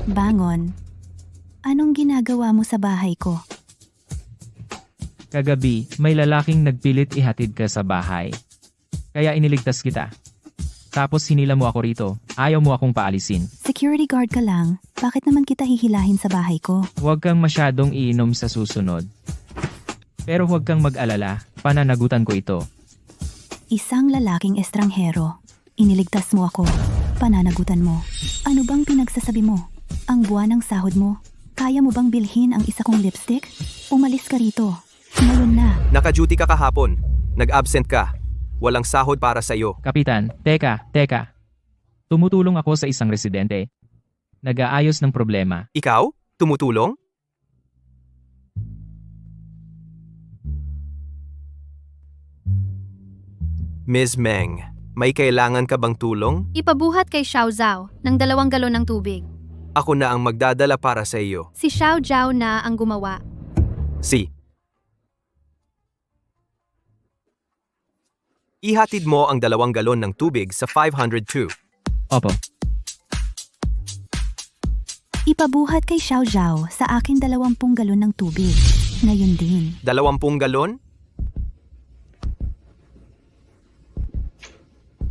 Bangon. Anong ginagawa mo sa bahay ko? Kagabi, may lalaking nagpilit ihatid ka sa bahay. Kaya iniligtas kita. Tapos hinila mo ako rito. Ayaw mo akong paalisin. Security guard ka lang. Bakit naman kita hihilahin sa bahay ko? Huwag kang masyadong iinom sa susunod. Pero huwag kang mag-alala, pananagutan ko ito. Isang lalaking estranghero. Iniligtas mo ako. Pananagutan mo. Ano bang pinagsasabi mo? Ang buwan ng sahod mo? Kaya mo bang bilhin ang isa kong lipstick? Umalis ka rito. Ngayon na. Naka-duty ka kahapon. Nag-absent ka. Walang sahod para sa iyo. Kapitan, teka. Tumutulong ako sa isang residente. Nag-aayos ng problema. Ikaw? Tumutulong? Ms. Meng, may kailangan ka bang tulong? Ipabuhat kay Xiao Zhao ng 2 galon ng tubig. Ako na ang magdadala para sa iyo. Si Xiao Zhao na ang gumawa. Si. Ihatid mo ang 2 galon ng tubig sa 502. Opo. Ipabuhat kay Xiao Zhao sa akin 20 galon ng tubig. Ngayon din. 20 galon?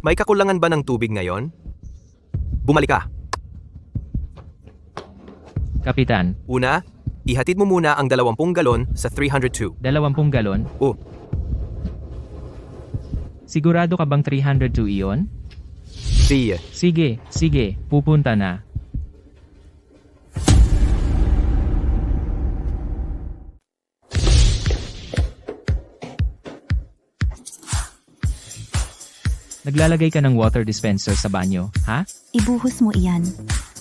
May kakulangan ba ng tubig ngayon? Bumalik ka. Kapitan, Una, ihatid mo muna ang 20 galon sa 302. 20 galon? Oh, Sigurado ka bang 302 iyon? si. Sige, pupunta na. Naglalagay ka ng water dispenser sa banyo, ha? Ibuhos mo iyan.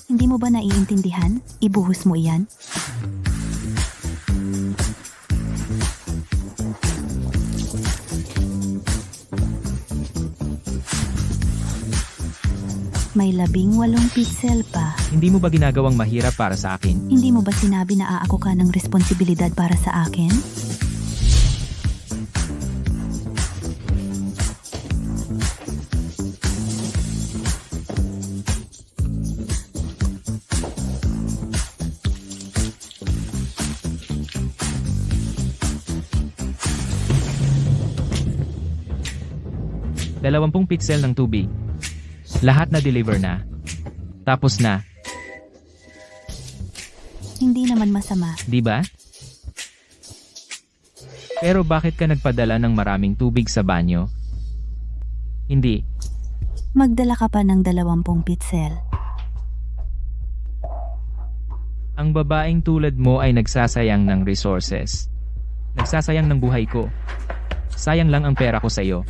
Hindi mo ba naiintindihan? Ibuhos mo iyan. May 18 pixel pa. Hindi mo ba ginagawang mahirap para sa akin? Hindi mo ba sinabi na aako ka ng responsibilidad para sa akin? Dalawampung pixel ng tubig. Lahat na deliver na. Tapos na, Hindi naman masama. di ba? Pero bakit ka nagpadala ng maraming tubig sa banyo? Hindi. Magdala ka pa ng 20 pixel. Ang babaeng tulad mo ay nagsasayang ng resources. Nagsasayang ng buhay ko. Sayang lang ang pera ko sa iyo.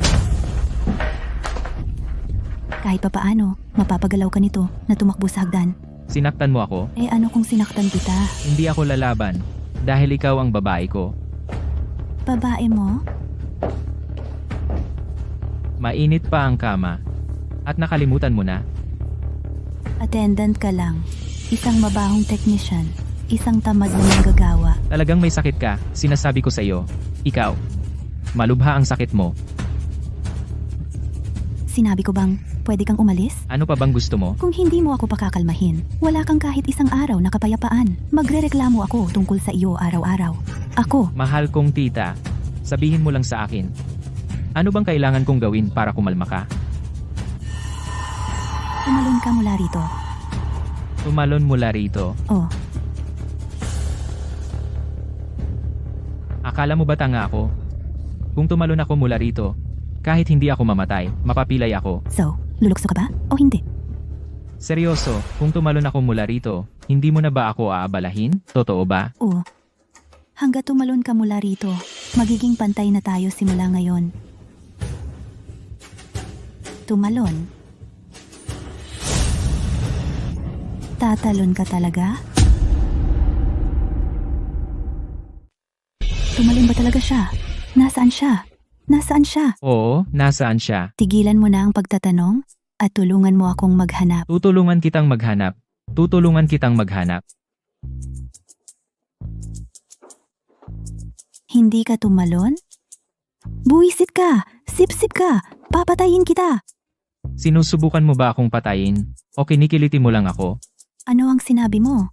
Kahit papaano, mapapagalaw ka nito na tumakbo sa hagdan. Sinaktan mo ako? Eh ano kung sinaktan kita? Hindi ako lalaban. Dahil ikaw ang babae ko. Babae mo? Mainit pa ang kama. At nakalimutan mo na. Attendant ka lang. Isang mabahong technician. Isang tamad na manggagawa. Talagang may sakit ka, sinasabi ko sa iyo. Ikaw. Malubha ang sakit mo. Sinabi ko bang, pwede kang umalis? Ano pa bang gusto mo? Kung hindi mo ako pakakalmahin, wala kang kahit isang araw na kapayapaan. Magrereklamo ako tungkol sa iyo araw-araw. Ako, Mahal kong tita, sabihin mo lang sa akin. Ano bang kailangan kong gawin para kumalma ka? tumalon ka mula rito. Tumalon mula rito. Oh, Akala mo ba tanga ako? Kung tumalon ako mula rito, kahit hindi ako mamatay, mapapilay ako. so, lulukso ka ba o hindi? Seryoso, kung tumalon ako mula rito, hindi mo na ba ako aabalahin? Totoo ba? Oo. Hanggat tumalon ka mula rito, magiging pantay na tayo simula ngayon. Tumalon. Tatalon ka talaga? Tumalon ba talaga siya? Nasaan siya? Nasaan siya? Oo, nasaan siya? Tigilan mo na ang pagtatanong at tulungan mo akong maghanap. Tutulungan kitang maghanap. Tutulungan kitang maghanap. Hindi ka tumalon? Buwisit ka! Sip-sip ka! Papatayin kita! Sinusubukan mo ba akong patayin? O kinikiliti mo lang ako? Ano ang sinabi mo?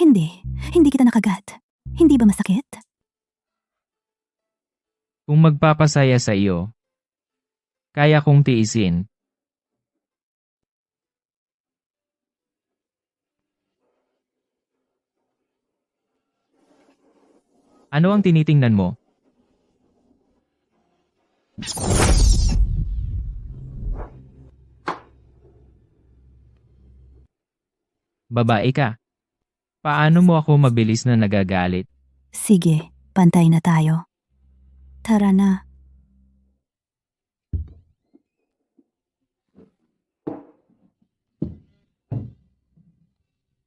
Hindi. Hindi kita nakagat. Hindi ba masakit? Kung magpapasaya sa iyo, kaya kong tiisin. Ano ang tinitingnan mo? Babae ka. Paano mo ako mabilis na nagagalit? Sige, pantay na tayo. Tara na.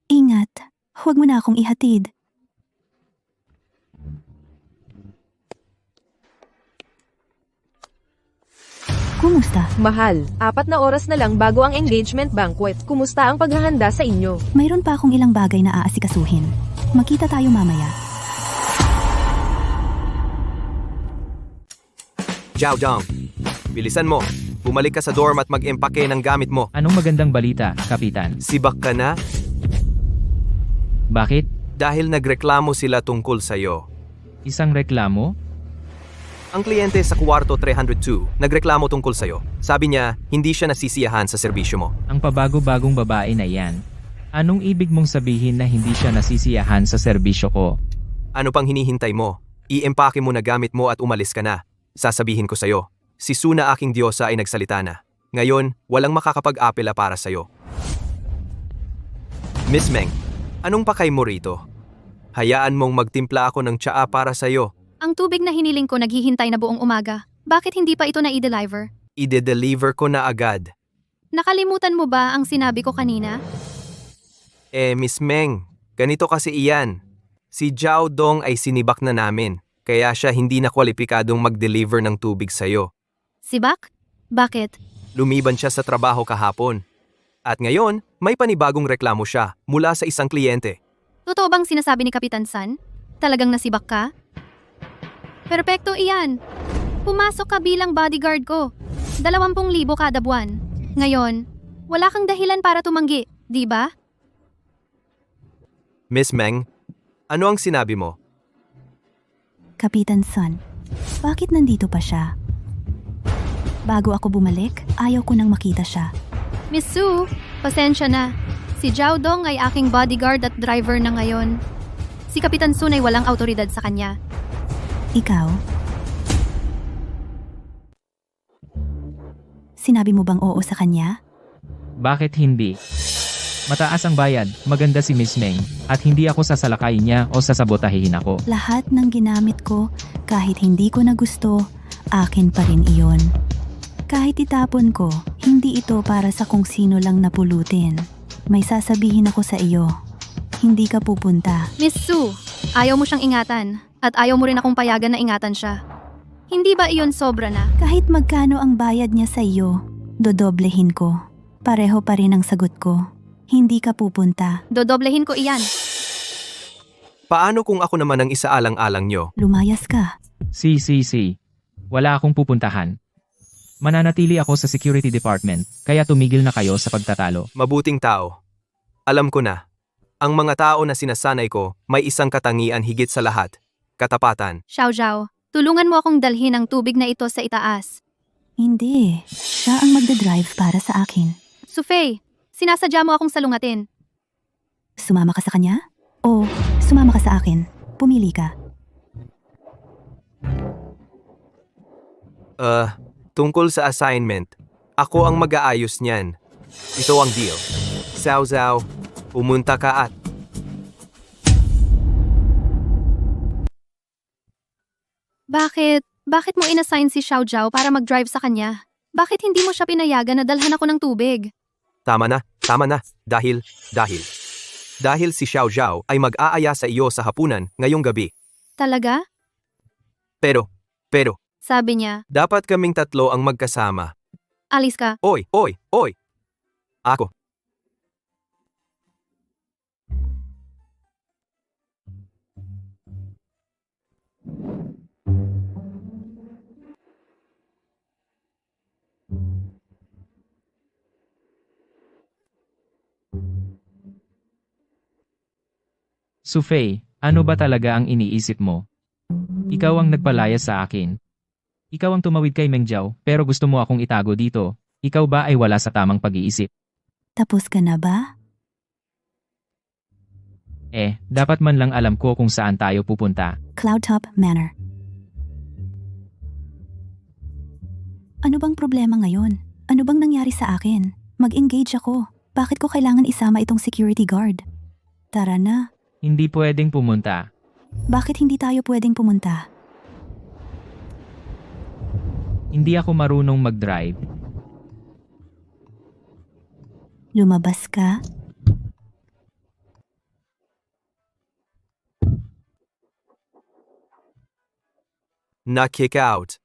Ingat. Huwag mo na akong ihatid. Kumusta? Mahal, 4 na oras na lang bago ang engagement banquet. Kumusta ang paghahanda sa inyo? Mayroon pa akong ilang bagay na aasikasuhin. Makita tayo mamaya. Zhao Dong, bilisan mo. Bumalik ka sa dorm at mag-empake ng gamit mo. Anong magandang balita, Kapitan? Sibak ka na Bakit? dahil nagreklamo sila tungkol sa'yo. Isang reklamo? Ang kliyente sa kwarto 302 nagreklamo tungkol sa'yo. Sabi niya, hindi siya nasisiyahan sa serbisyo mo. Ang pabago-bagong babae na yan. Anong ibig mong sabihin na hindi siya nasisiyahan sa serbisyo ko? Ano pang hinihintay mo? I-empake mo na gamit mo at umalis ka na. Sasabihin ko sa'yo, si Suna aking diyosa ay nagsalita na. Ngayon, walang makakapag-apela para sa'yo. Miss Meng, anong pakay mo rito? Hayaan mong magtimpla ako ng tsaa para sa'yo. Ang tubig na hiniling ko naghihintay na buong umaga. Bakit hindi pa ito na i-deliver? Ide-deliver ko na agad. Nakalimutan mo ba ang sinabi ko kanina? Miss Meng, ganito kasi iyan. Si Zhao Dong ay sinibak na namin, kaya siya hindi na kwalipikadong mag-deliver ng tubig sa'yo. Sibak? Bakit? Lumiban siya sa trabaho kahapon. At ngayon, may panibagong reklamo siya mula sa isang kliyente. Totoo bang sinasabi ni Kapitan San? Talagang nasibak ka? Perpekto iyan. Pumasok ka bilang bodyguard ko. 20,000 kada buwan. Ngayon, wala kang dahilan para tumanggi, di ba? Miss Meng, ano ang sinabi mo? Kapitan Sun, bakit nandito pa siya? Bago ako bumalik, ayaw ko nang makita siya. Miss Sue, pasensya na. Si Zhao Dong ay aking bodyguard at driver na ngayon. Si Kapitan Sun ay walang autoridad sa kanya. Ikaw? Sinabi mo bang oo sa kanya? Bakit hindi? Mataas ang bayad, maganda si Miss Meng, at hindi ako sasalakayin niya o sasabotahihin ako. Lahat ng ginamit ko, kahit hindi ko na gusto, akin pa rin iyon. Kahit itapon ko, hindi ito para sa kung sino lang napulutin. May sasabihin ako sa iyo. Hindi ka pupunta. Miss Sue, ayaw mo siyang ingatan at ayaw mo rin akong payagan na ingatan siya. Hindi ba iyon sobra na? Kahit magkano ang bayad niya sa iyo, dodoblehin ko. Pareho pa rin ang sagot ko. Hindi ka pupunta. Dodoblehin ko iyan. Paano kung ako naman ang isaalang-alang nyo? Lumayas ka. Si. Wala akong pupuntahan. Mananatili ako sa security department, kaya tumigil na kayo sa pagtatalo. Mabuting tao. Alam ko na. Ang mga tao na sinasanay ko, may isang katangian higit sa lahat. Katapatan. Xiao Zhao, tulungan mo akong dalhin ang tubig na ito sa itaas. Hindi. Siya ang magdadrive para sa akin. Sufei, sinasadya mo akong salungatin. Sumama ka sa kanya? O sumama ka sa akin? Pumili ka. Tungkol sa assignment, ako ang mag-aayos niyan. Ito ang deal. Zhao Zhao, pumunta ka at... Bakit mo inassign si Xiao Zhao para mag-drive sa kanya? Bakit hindi mo siya pinayagan na dalhan ako ng tubig? Tama na. Dahil si Xiao Zhao ay mag-aaya sa iyo sa hapunan ngayong gabi. Talaga? Pero, Sabi niya, dapat kaming tatlo ang magkasama. alis ka. Oy! Ako. Sufei, ano ba talaga ang iniisip mo? Ikaw ang nagpalaya sa akin. Ikaw ang tumawid kay Meng Jiao, pero gusto mo akong itago dito. Ikaw ba ay wala sa tamang pag-iisip? Tapos ka na ba? Dapat man lang alam ko kung saan tayo pupunta. Cloudtop Manor. Ano bang problema ngayon? Ano bang nangyari sa akin? Mag-engage ako. Bakit ko kailangan isama itong security guard? Tara na. Hindi pwedeng pumunta. Bakit hindi tayo pwedeng pumunta? Hindi ako marunong mag-drive. Lumabas ka? Na-kick out.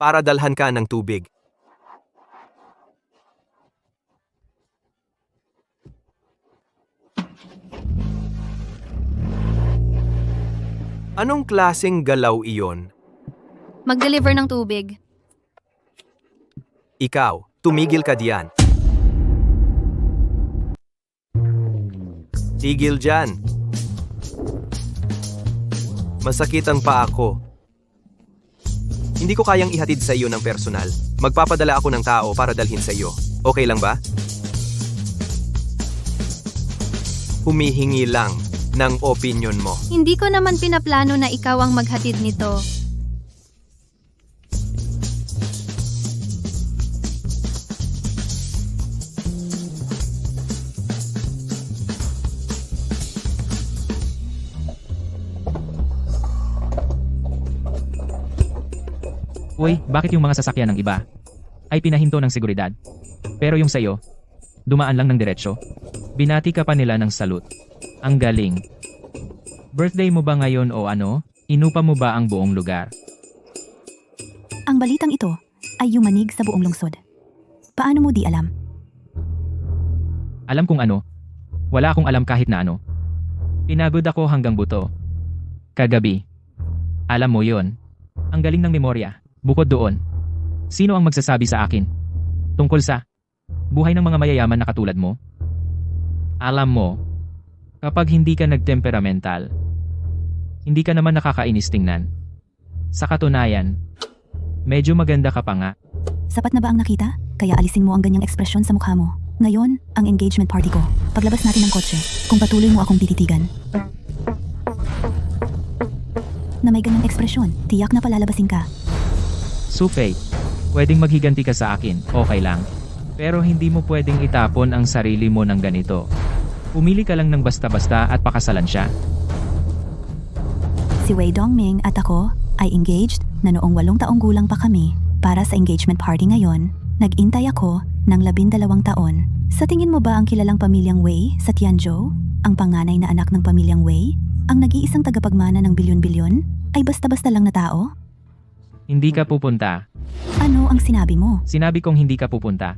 Para dalhan ka ng tubig. Anong klaseng galaw iyon? Mag-deliver ng tubig. Ikaw, tumigil ka diyan. Tigil dyan. Masakit ang paa ko. Hindi ko kayang ihatid sa iyo ng personal. Magpapadala ako ng tao para dalhin sa iyo. Okay lang ba? Humihingi lang ng opinyon mo. Hindi ko naman pinaplano na ikaw ang maghatid nito. Uy, bakit yung mga sasakyan ng iba ay pinahinto ng seguridad? Pero yung sayo, dumaan lang ng diretsyo. Binati ka pa nila ng salute. Ang galing. Birthday mo ba ngayon o ano? Inupa mo ba ang buong lugar? Ang balitang ito ay yumanig sa buong lungsod. Paano mo di alam? Alam kung ano. Wala akong alam kahit na ano. Pinagod ako hanggang buto. Kagabi. Alam mo yon. Ang galing ng memorya. Bukod doon, sino ang magsasabi sa akin tungkol sa buhay ng mga mayayaman na katulad mo? Alam mo, kapag hindi ka nagtemperamental, hindi ka naman nakakainis tingnan. Sa katunayan, medyo maganda ka pa nga. Sapat na ba ang nakita? Kaya alisin mo ang ganyang ekspresyon sa mukha mo. Ngayon, ang engagement party ko. Paglabas natin ng kotse, kung patuloy mo akong tititigan. Na may ganyang ekspresyon, tiyak na palalabasin ka. Sufei, pwedeng maghiganti ka sa akin, okay lang. Pero hindi mo pwedeng itapon ang sarili mo ng ganito. Pumili ka lang ng basta-basta at pakasalan siya. Si Wei Dongming at ako ay engaged na noong 8 taong gulang pa kami. Para sa engagement party ngayon, nag-intay ako ng 12 taon. Sa tingin mo ba ang kilalang pamilyang Wei sa Tianzhou, ang panganay na anak ng pamilyang Wei, ang nag-iisang tagapagmana ng bilyon-bilyon, ay basta-basta lang na tao? Hindi ka pupunta. Ano ang sinabi mo? Sinabi kong hindi ka pupunta.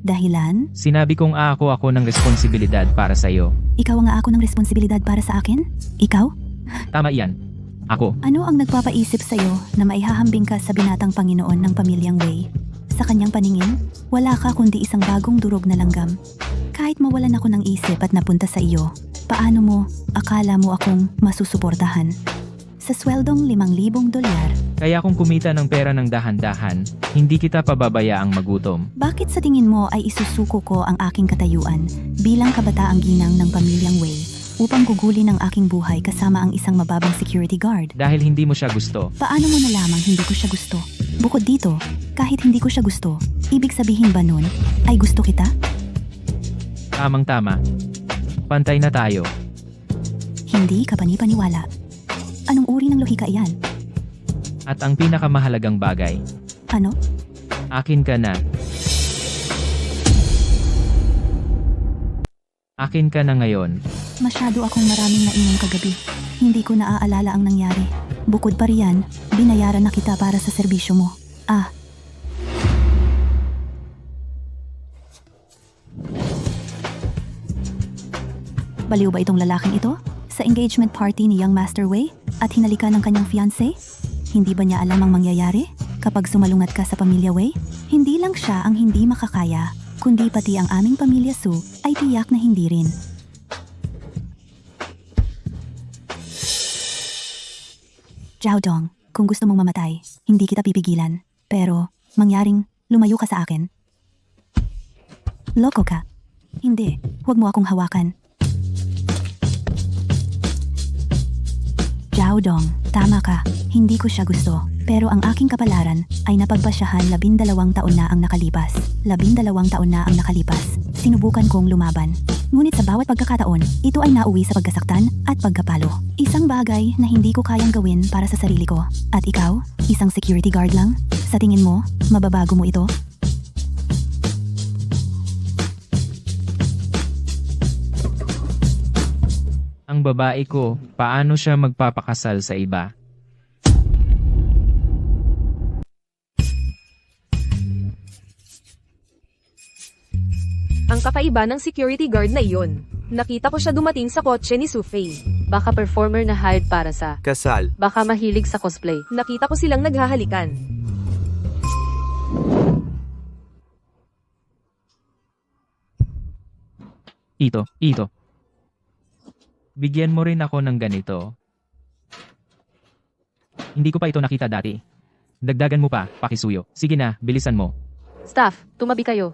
Dahilan? Sinabi kong ako ng responsibilidad para sa iyo. Ikaw ang ako ng responsibilidad para sa akin? Ikaw? Tama iyan. Ako. Ano ang nagpapaisip sa'yo na maihahambing ka sa binatang Panginoon ng pamilyang Wei? Sa kanyang paningin, wala ka kundi isang bagong durog na langgam. Kahit mawalan ako ng isip at napunta sa iyo, paano mo, akala mo akong masusuportahan? Sa sweldong $5,000. Kaya kung kumita ng pera ng dahan-dahan, hindi kita pababayaang magutom. Bakit sa tingin mo ay isusuko ko ang aking katayuan bilang kabataang ginang ng pamilyang Wei upang gugulin ang aking buhay kasama ang isang mababang security guard? Dahil hindi mo siya gusto. Paano mo nalamang hindi ko siya gusto? Bukod dito, kahit hindi ko siya gusto, ibig sabihin ba nun ay gusto kita? Tamang-tama. Pantay na tayo. Hindi ka panipaniwala. Anong uri ng lohika iyan? At ang pinakamahalagang bagay, Ano? akin ka na. Akin ka na ngayon. Masyado akong maraming nainom kagabi. Hindi ko naaalala ang nangyari. Bukod pa riyan, binayaran na kita para sa serbisyo mo. Baliw ba itong lalaking ito? Sa engagement party ni Young Master Wei at hinalika ng kanyang fiancé? Hindi ba niya alam ang mangyayari kapag sumalungat ka sa pamilya Wei? Hindi lang siya ang hindi makakaya, kundi pati ang aming pamilya Su ay tiyak na hindi rin. Zhao Dong, kung gusto mong mamatay, hindi kita pipigilan. Pero, mangyaring, lumayo ka sa akin. Loko ka. Hindi, huwag mo akong hawakan. Zhao Dong, tama ka. Hindi ko siya gusto. Pero ang aking kapalaran ay napagpasyahan 12 taon na ang nakalipas. 12 taon na ang nakalipas. Sinubukan kong lumaban. Ngunit sa bawat pagkakataon, ito ay nauwi sa pagkasaktan at pagkapalo. Isang bagay na hindi ko kayang gawin para sa sarili ko. At ikaw, isang security guard lang? Sa tingin mo, mababago mo ito? Ang babae ko, paano siya magpapakasal sa iba? Ang kakaiba ng security guard na iyon. Nakita ko siya dumating sa kotse ni Sufei. Baka performer na hired para sa... Kasal. Baka mahilig sa cosplay. Nakita ko silang naghahalikan. Ito. Bigyan mo rin ako ng ganito. Hindi ko pa ito nakita dati. Dagdagan mo pa, pakisuyo. Sige na, bilisan mo. Staff, tumabi kayo.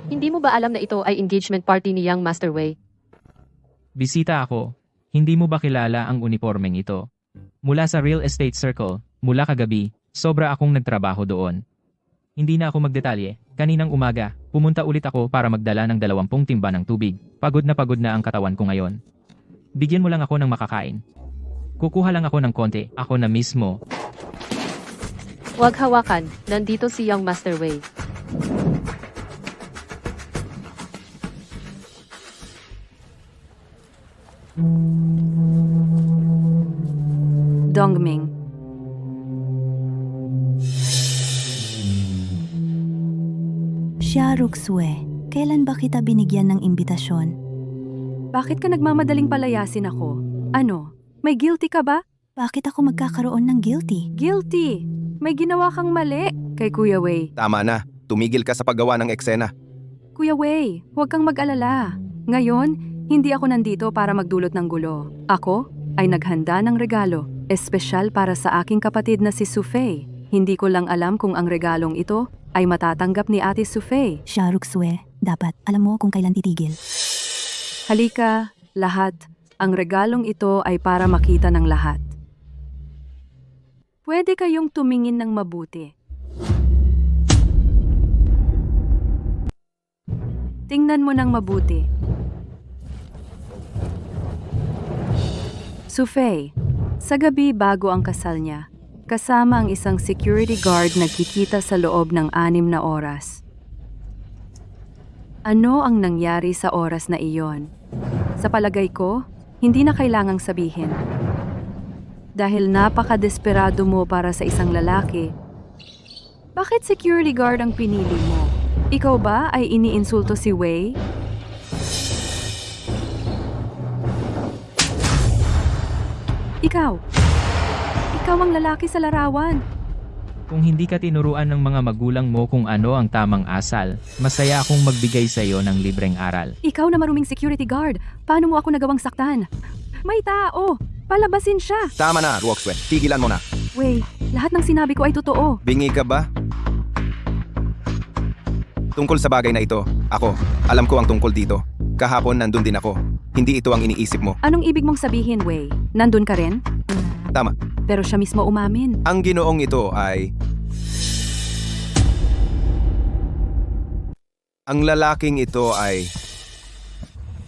Hindi mo ba alam na ito ay engagement party ni Young Master Wei? Bisita ako. Hindi mo ba kilala ang uniformeng ito? Mula sa real estate circle, mula kagabi, sobra akong nagtrabaho doon. Hindi na ako magdetalye. Kaninang umaga, pumunta ulit ako para magdala ng 20 timba ng tubig. Pagod na ang katawan ko ngayon. Bigyan mo lang ako ng makakain. Kukuha lang ako ng konti, ako na mismo. Huwag hawakan, nandito si Young Master Wei. Dongming. Xia Ruxue, kailan ba kita binigyan ng imbitasyon? Bakit ka nagmamadaling palayasin ako? Ano? May guilty ka ba? Bakit ako magkakaroon ng guilty? Guilty! May ginawa kang mali kay Kuya Wei. Tama na. Tumigil ka sa paggawa ng eksena. Kuya Wei, huwag kang mag-alala. Ngayon, hindi ako nandito para magdulot ng gulo. Ako ay naghanda ng regalo, espesyal para sa aking kapatid na si Sufei. Hindi ko lang alam kung ang regalong ito ay matatanggap ni Ate Sufei. Xia Ruxue, dapat alam mo kung kailan titigil. Halika, lahat. Ang regalong ito ay para makita ng lahat. Pwede kayong tumingin ng mabuti. Tingnan mo ng mabuti. Sufei, sa gabi bago ang kasal niya, kasama ang isang security guard nagkikita sa loob ng 6 na oras. Ano ang nangyari sa oras na iyon? Sa palagay ko, hindi na kailangang sabihin. Dahil napaka-desperado mo para sa isang lalaki, bakit security guard ang pinili mo? Ikaw ba ay iniinsulto si Wei? Ikaw ang lalaki sa larawan. Kung hindi ka tinuruan ng mga magulang mo kung ano ang tamang asal, masaya akong magbigay sa iyo ng libreng aral. Ikaw na maruming security guard. Paano mo ako nagawang saktan? May tao! Palabasin siya! Tama na, Ruoxue. Tigilan mo na. Wei, lahat ng sinabi ko ay totoo. Bingi ka ba? Tungkol sa bagay na ito, alam ko ang tungkol dito. Kahapon nandun din ako. Hindi ito ang iniisip mo. Anong ibig mong sabihin, Wei? Nandun ka rin? Tama. Pero siya mismo umamin. Ang ginoong ito ay... Ang lalaking ito ay...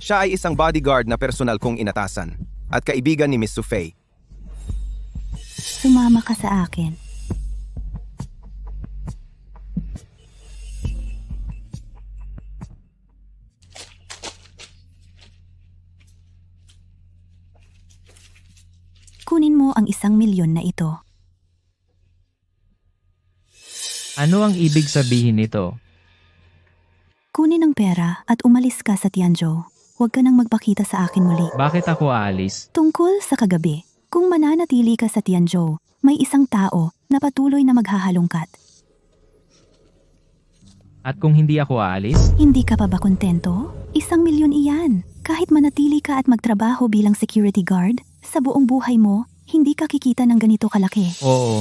Siya ay isang bodyguard na personal kong inatasan at kaibigan ni Miss Sufei. Sumama ka sa akin. Kunin mo ang 1,000,000 na ito. Ano ang ibig sabihin nito? Kunin ang pera at umalis ka sa Tianzhou. Huwag ka nang magpakita sa akin muli. Bakit ako aalis? Tungkol sa kagabi, kung mananatili ka sa Tianzhou, may isang tao na patuloy na maghahalongkat. At kung hindi ako aalis? Hindi ka pa ba kontento? 1,000,000 iyan. Kahit manatili ka at magtrabaho bilang security guard, sa buong buhay mo, Hindi ka kikita ng ganito kalaki. Oo,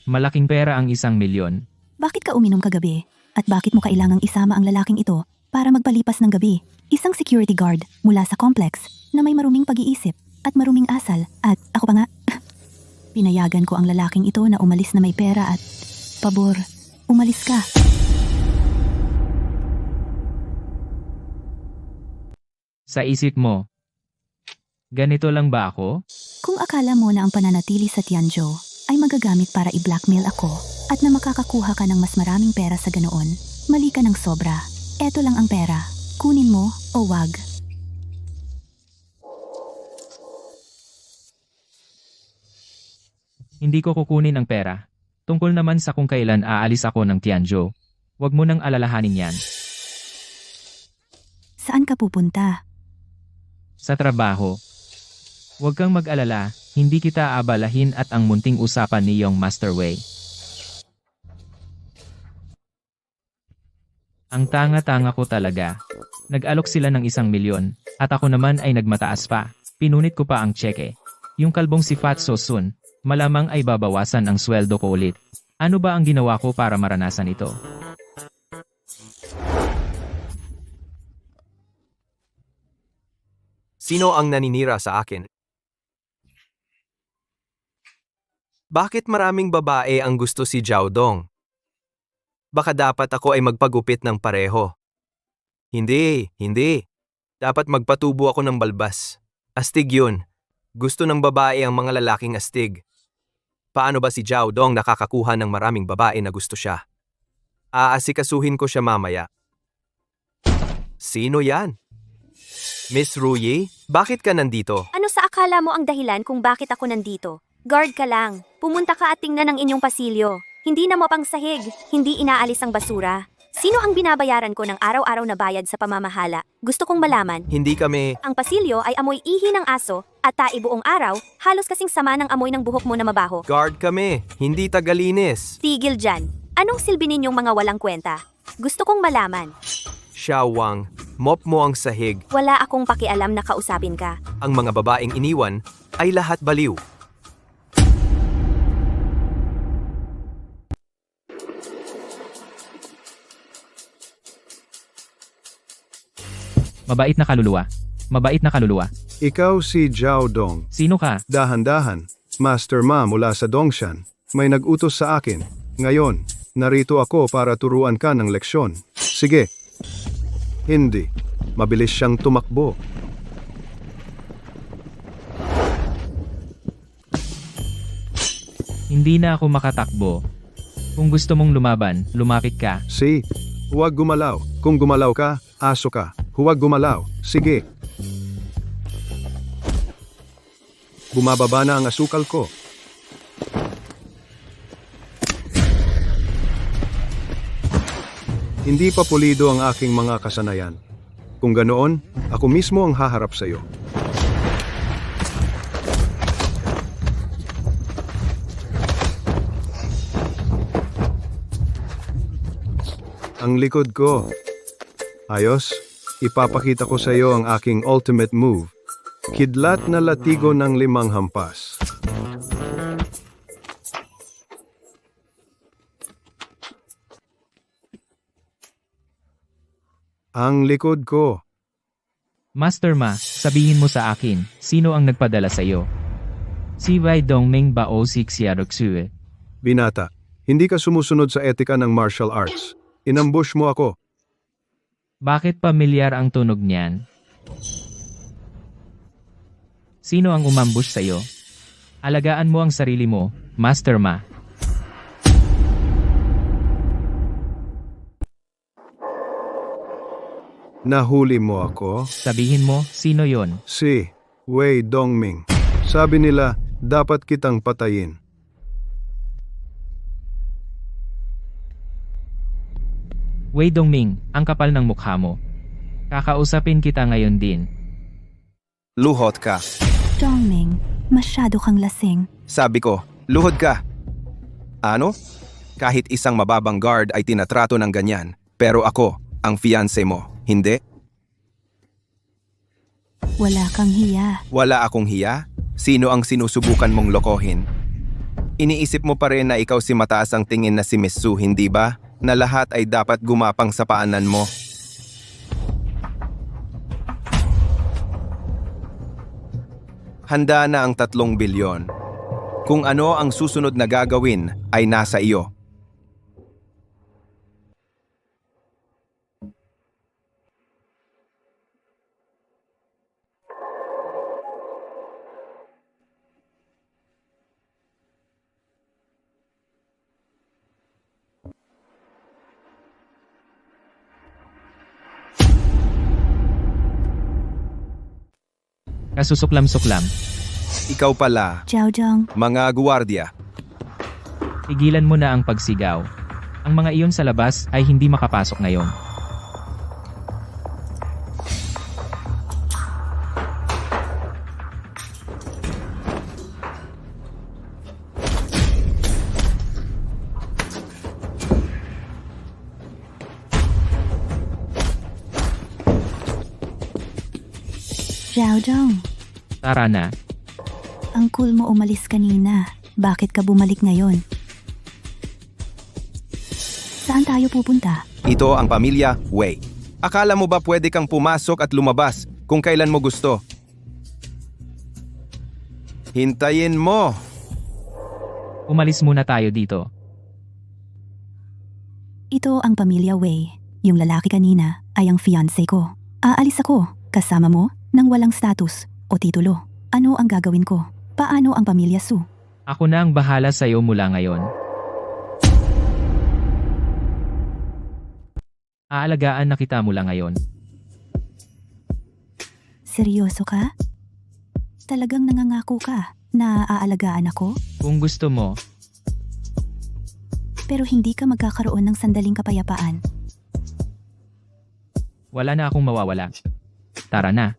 malaking pera ang 1,000,000. Bakit ka uminom kagabi? At bakit mo kailangang isama ang lalaking ito para magpalipas ng gabi? Isang security guard mula sa complex na may maruming pag-iisip at maruming asal. At ako pa nga, pinayagan ko ang lalaking ito na umalis na may pera at pabor, umalis ka. Sa isip mo, ganito lang ba ako? Kung akala mo na ang pananatili sa Tianzhou ay magagamit para i-blackmail ako at na makakakuha ka ng mas maraming pera sa ganoon, mali ka ng sobra. Eto lang ang pera. Kunin mo o wag. Hindi ko kukunin ang pera. Tungkol naman sa kung kailan aalis ako ng Tianzhou. Huwag mo nang alalahanin yan. Saan ka pupunta? Sa trabaho. Huwag kang mag-alala, hindi kita aabalahin at ang munting usapan niyong Master Wei. Ang tanga-tanga ko talaga. Nag-alok sila ng 1,000,000 at ako naman ay nagmataas pa. Pinunit ko pa ang tseke. Yung kalbong si Fatso Sun, malamang ay babawasan ang sweldo ko ulit. Ano ba ang ginawa ko para maranasan ito? Sino ang naninira sa akin? Bakit maraming babae ang gusto si Zhao Dong? Baka dapat ako ay magpagupit ng pareho. Hindi. Dapat magpatubo ako ng balbas. Astig yun. Gusto ng babae ang mga lalaking astig. Paano ba si Zhao Dong nakakakuha ng maraming babae na gusto siya? Aasikasuhin ko siya mamaya. Sino yan? Miss Ruyi, bakit ka nandito? Ano sa akala mo ang dahilan kung bakit ako nandito? Guard ka lang. Pumunta ka at tingnan ang inyong pasilyo. Hindi na mapang sahig. Hindi inaalis ang basura. Sino ang binabayaran ko ng araw-araw na bayad sa pamamahala? Gusto kong malaman. Hindi kami... Ang pasilyo ay amoy ihi ng aso at tai buong araw, halos kasing sama ng amoy ng buhok mo na mabaho. Guard kami, hindi tagalinis. Tigil dyan. Anong silbi ninyong mga walang kwenta? Gusto kong malaman. Xiao Wang, mop mo ang sahig. Wala akong pakialam na kausapin ka. Ang mga babaeng iniwan ay lahat baliw. Mabait na kaluluwa. Mabait na kaluluwa. Ikaw si Zhao Dong. Sino ka? Dahan-dahan. Master Ma mula sa Dongshan. May nag-utos sa akin. Ngayon, narito ako para turuan ka ng leksyon. Sige. Hindi. Mabilis siyang tumakbo. Hindi na ako makatakbo. Kung gusto mong lumaban, lumapit ka. Si, huwag gumalaw. Kung gumalaw ka, aso ka. Huwag gumalaw. Sige. Bumababa na ang asukal ko. Hindi pa pulido ang aking mga kasanayan. Kung ganoon, ako mismo ang haharap sa iyo. Ang likod ko. Ayos, ipapakita ko sa iyo ang aking ultimate move. Kidlat na latigo ng 5 hampas. Ang likod ko. Master Ma, sabihin mo sa akin, sino ang nagpadala sa iyo? Si Wei Dongming ba o si Xiaoruxue? Binata, hindi ka sumusunod sa etika ng martial arts. Inambush mo ako. Bakit pamilyar ang tunog niyan? Sino ang umambush sa iyo? Alagaan mo ang sarili mo, Master Ma. Nahuli mo ako? Sabihin mo, sino yon? Si Wei Dongming. Sabi nila, dapat kitang patayin. Wei Dongming, ang kapal ng mukha mo. Kakausapin kita ngayon din. Luhod ka. Dongming, masyado kang lasing. Sabi ko, luhod ka. Ano? Kahit isang mababang guard ay tinatrato ng ganyan, pero ako, ang fiancé mo, hindi? Wala kang hiya. Wala akong hiya? Sino ang sinusubukan mong lokohin? Iniisip mo pa rin na ikaw si mataas ang tingin na si Miss Su, hindi ba? Na lahat ay dapat gumapang sa paanan mo. Handa na ang 3 bilyon. Kung ano ang susunod na gagawin ay nasa iyo. Kasusuklam-suklam. Ikaw pala, Zhao Dong, mga guwardiya. Tigilan mo na ang pagsigaw. Ang mga iyon sa labas ay hindi makapasok ngayon. Zhao Dong, Tara na. ang cool mo umalis kanina. Bakit ka bumalik ngayon? Saan tayo pupunta? Ito ang pamilya Wei. Akala mo ba pwede kang pumasok at lumabas kung kailan mo gusto? Hintayin mo! Umalis muna tayo dito. Ito ang pamilya Wei. Yung lalaki kanina ay ang fiancé ko. Aalis ako, kasama mo, nang walang status o titulo. Ano ang gagawin ko? Paano ang pamilya Su? Ako na ang bahala sa'yo mula ngayon. Aalagaan na kita mula ngayon. Seryoso ka? Talagang nangangako ka na aalagaan ako? Kung gusto mo, Pero hindi ka magkakaroon ng sandaling kapayapaan. wala na akong mawawala. Tara na.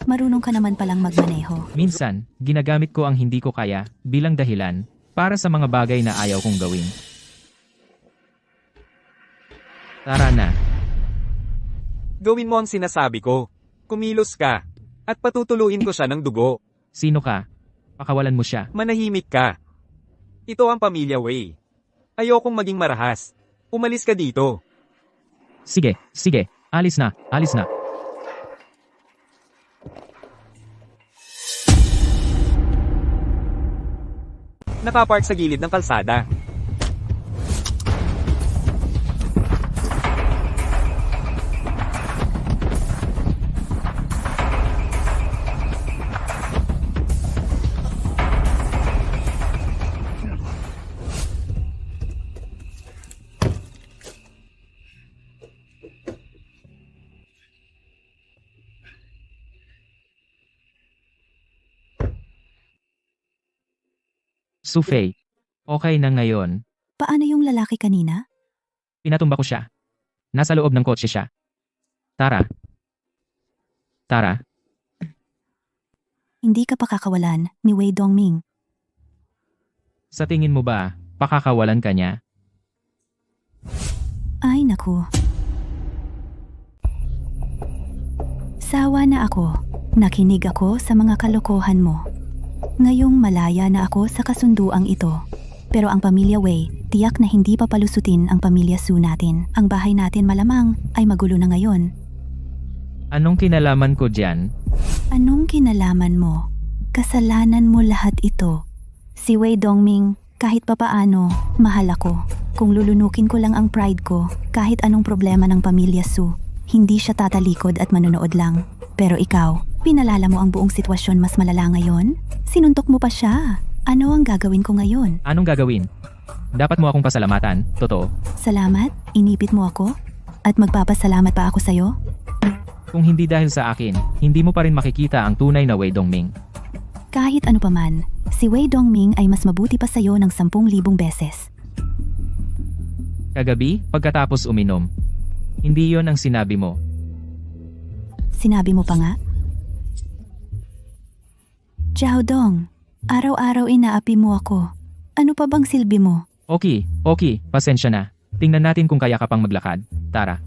Marunong ka naman palang magmaneho. Minsan, ginagamit ko ang hindi ko kaya bilang dahilan para sa mga bagay na ayaw kong gawin. Tara na. Gawin mo ang sinasabi ko. Kumilos ka. At patutuluin ko siya ng dugo. Sino ka? Pakawalan mo siya. Manahimik ka. Ito ang pamilya Wei. Ayokong maging marahas. Umalis ka dito. Sige, sige. Alis na, alis na. Nakapark sa gilid ng kalsada. Sufei. Okay na ngayon. Paano yung lalaki kanina? Pinatumba ko siya. Nasa loob ng kotse siya. Tara. Tara. Hindi ka pakakawalan ni Wei Dongming. Sa tingin mo ba, pakakawalan ka niya? Ay naku. Sawa na ako. Nakinig ako sa mga kalokohan mo. Ngayong malaya na ako sa kasunduang ito. Pero ang pamilya Wei, tiyak na hindi pa palusutin ang pamilya Su natin. Ang bahay natin malamang ay magulo na ngayon. Anong kinalaman ko diyan? Anong kinalaman mo? Kasalanan mo lahat ito. Si Wei Dongming, kahit papaano, mahal ako. Kung lulunukin ko lang ang pride ko, kahit anong problema ng pamilya Su, hindi siya tatalikod at manonood lang. Pero ikaw, pinalala mo ang buong sitwasyon mas malala ngayon? Sinuntok mo pa siya. Ano ang gagawin ko ngayon? Anong gagawin? Dapat mo akong pasalamatan, totoo. Salamat, inipit mo ako? At magpapasalamat pa ako sa'yo? Kung hindi dahil sa akin, hindi mo pa rin makikita ang tunay na Wei Dongming. Kahit ano paman, si Wei Dongming ay mas mabuti pa sa'yo ng 10,000 beses. Kagabi, pagkatapos uminom. Hindi yon ang sinabi mo. Sinabi mo pa nga? Zhao Dong, Araw-araw inaapi mo ako. Ano pa bang silbi mo? Okay, pasensya na. Tingnan natin kung kaya ka pang maglakad. Tara.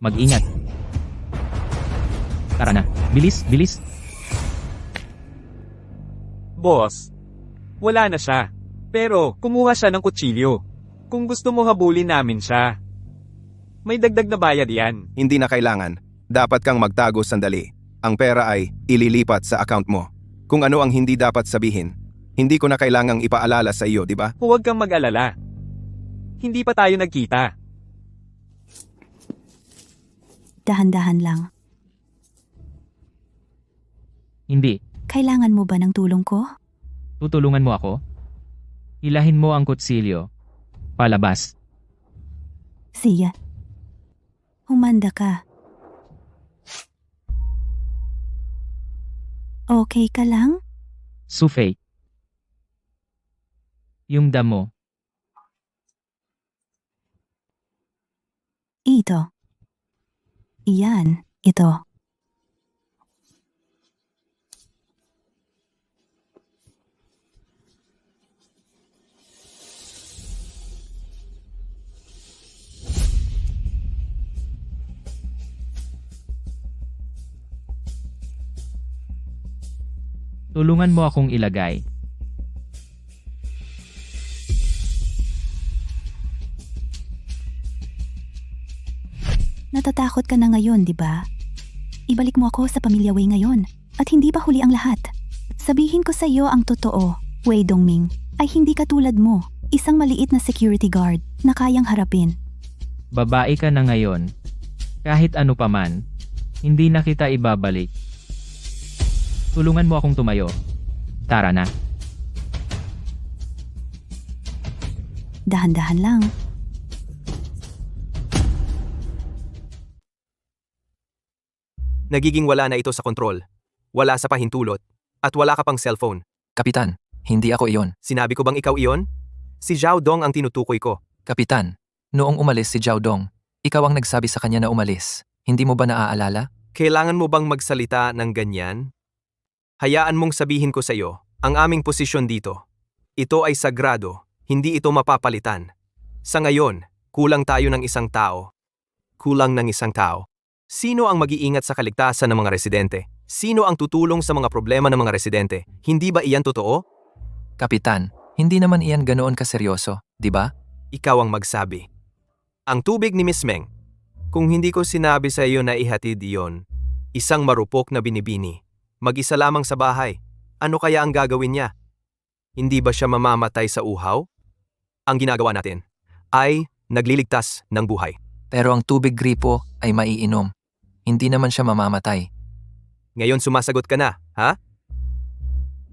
Mag-ingat. Tara na. Bilis. Boss, wala na siya. Pero, kumuha siya ng kutsilyo. Kung gusto mo habulin namin siya. May dagdag na bayad yan. Hindi na kailangan. Dapat kang magtago sandali. Ang pera ay ililipat sa account mo. Kung ano ang hindi dapat sabihin, hindi ko na kailangang ipaalala sa iyo, di ba? Huwag kang mag-alala. Hindi pa tayo nagkita. Dahan-dahan lang. Hindi. Kailangan mo ba ng tulong ko? Tutulungan mo ako? Hilahin mo ang kutsilyo. Palabas. Siya. Humanda ka. Okay ka lang? Sufei. Yung damo. Ito. Iyan, ito. Tulungan mo akong ilagay. Natatakot ka na ngayon, di ba? Ibalik mo ako sa Pamilya Wei ngayon. At hindi pa huli ang lahat. Sabihin ko sa iyo ang totoo. Wei Dongming ay hindi katulad mo. Isang maliit na security guard na kayang harapin. Babae ka na ngayon. Kahit ano pa man, hindi na kita ibabalik. Tulungan mo akong tumayo. Tara na. Dahan-dahan lang. Nagiging wala na ito sa kontrol. Wala sa pahintulot. At wala ka pang cellphone. Kapitan, hindi ako iyon. Sinabi ko bang ikaw iyon? Si Zhao Dong ang tinutukoy ko. Kapitan, noong umalis si Zhao Dong, ikaw ang nagsabi sa kanya na umalis. Hindi mo ba naaalala? Kailangan mo bang magsalita ng ganyan? Hayaan mong sabihin ko sa iyo, ang aming posisyon dito. Ito ay sagrado, hindi ito mapapalitan. Sa ngayon, kulang tayo ng isang tao. Kulang ng isang tao. Sino ang mag-iingat sa kaligtasan ng mga residente? Sino ang tutulong sa mga problema ng mga residente? Hindi ba iyan totoo? Kapitan, hindi naman iyan ganoon kaseryoso, di ba? Ikaw ang magsabi. Ang tubig ni Miss Meng. Kung hindi ko sinabi sa iyo na ihatid iyon, isang marupok na binibini. Mag-isa lamang sa bahay. Ano kaya ang gagawin niya? Hindi ba siya mamamatay sa uhaw? Ang ginagawa natin ay nagliligtas ng buhay. Pero ang tubig gripo ay maiinom. Hindi naman siya mamamatay. Ngayon sumasagot ka na, ha?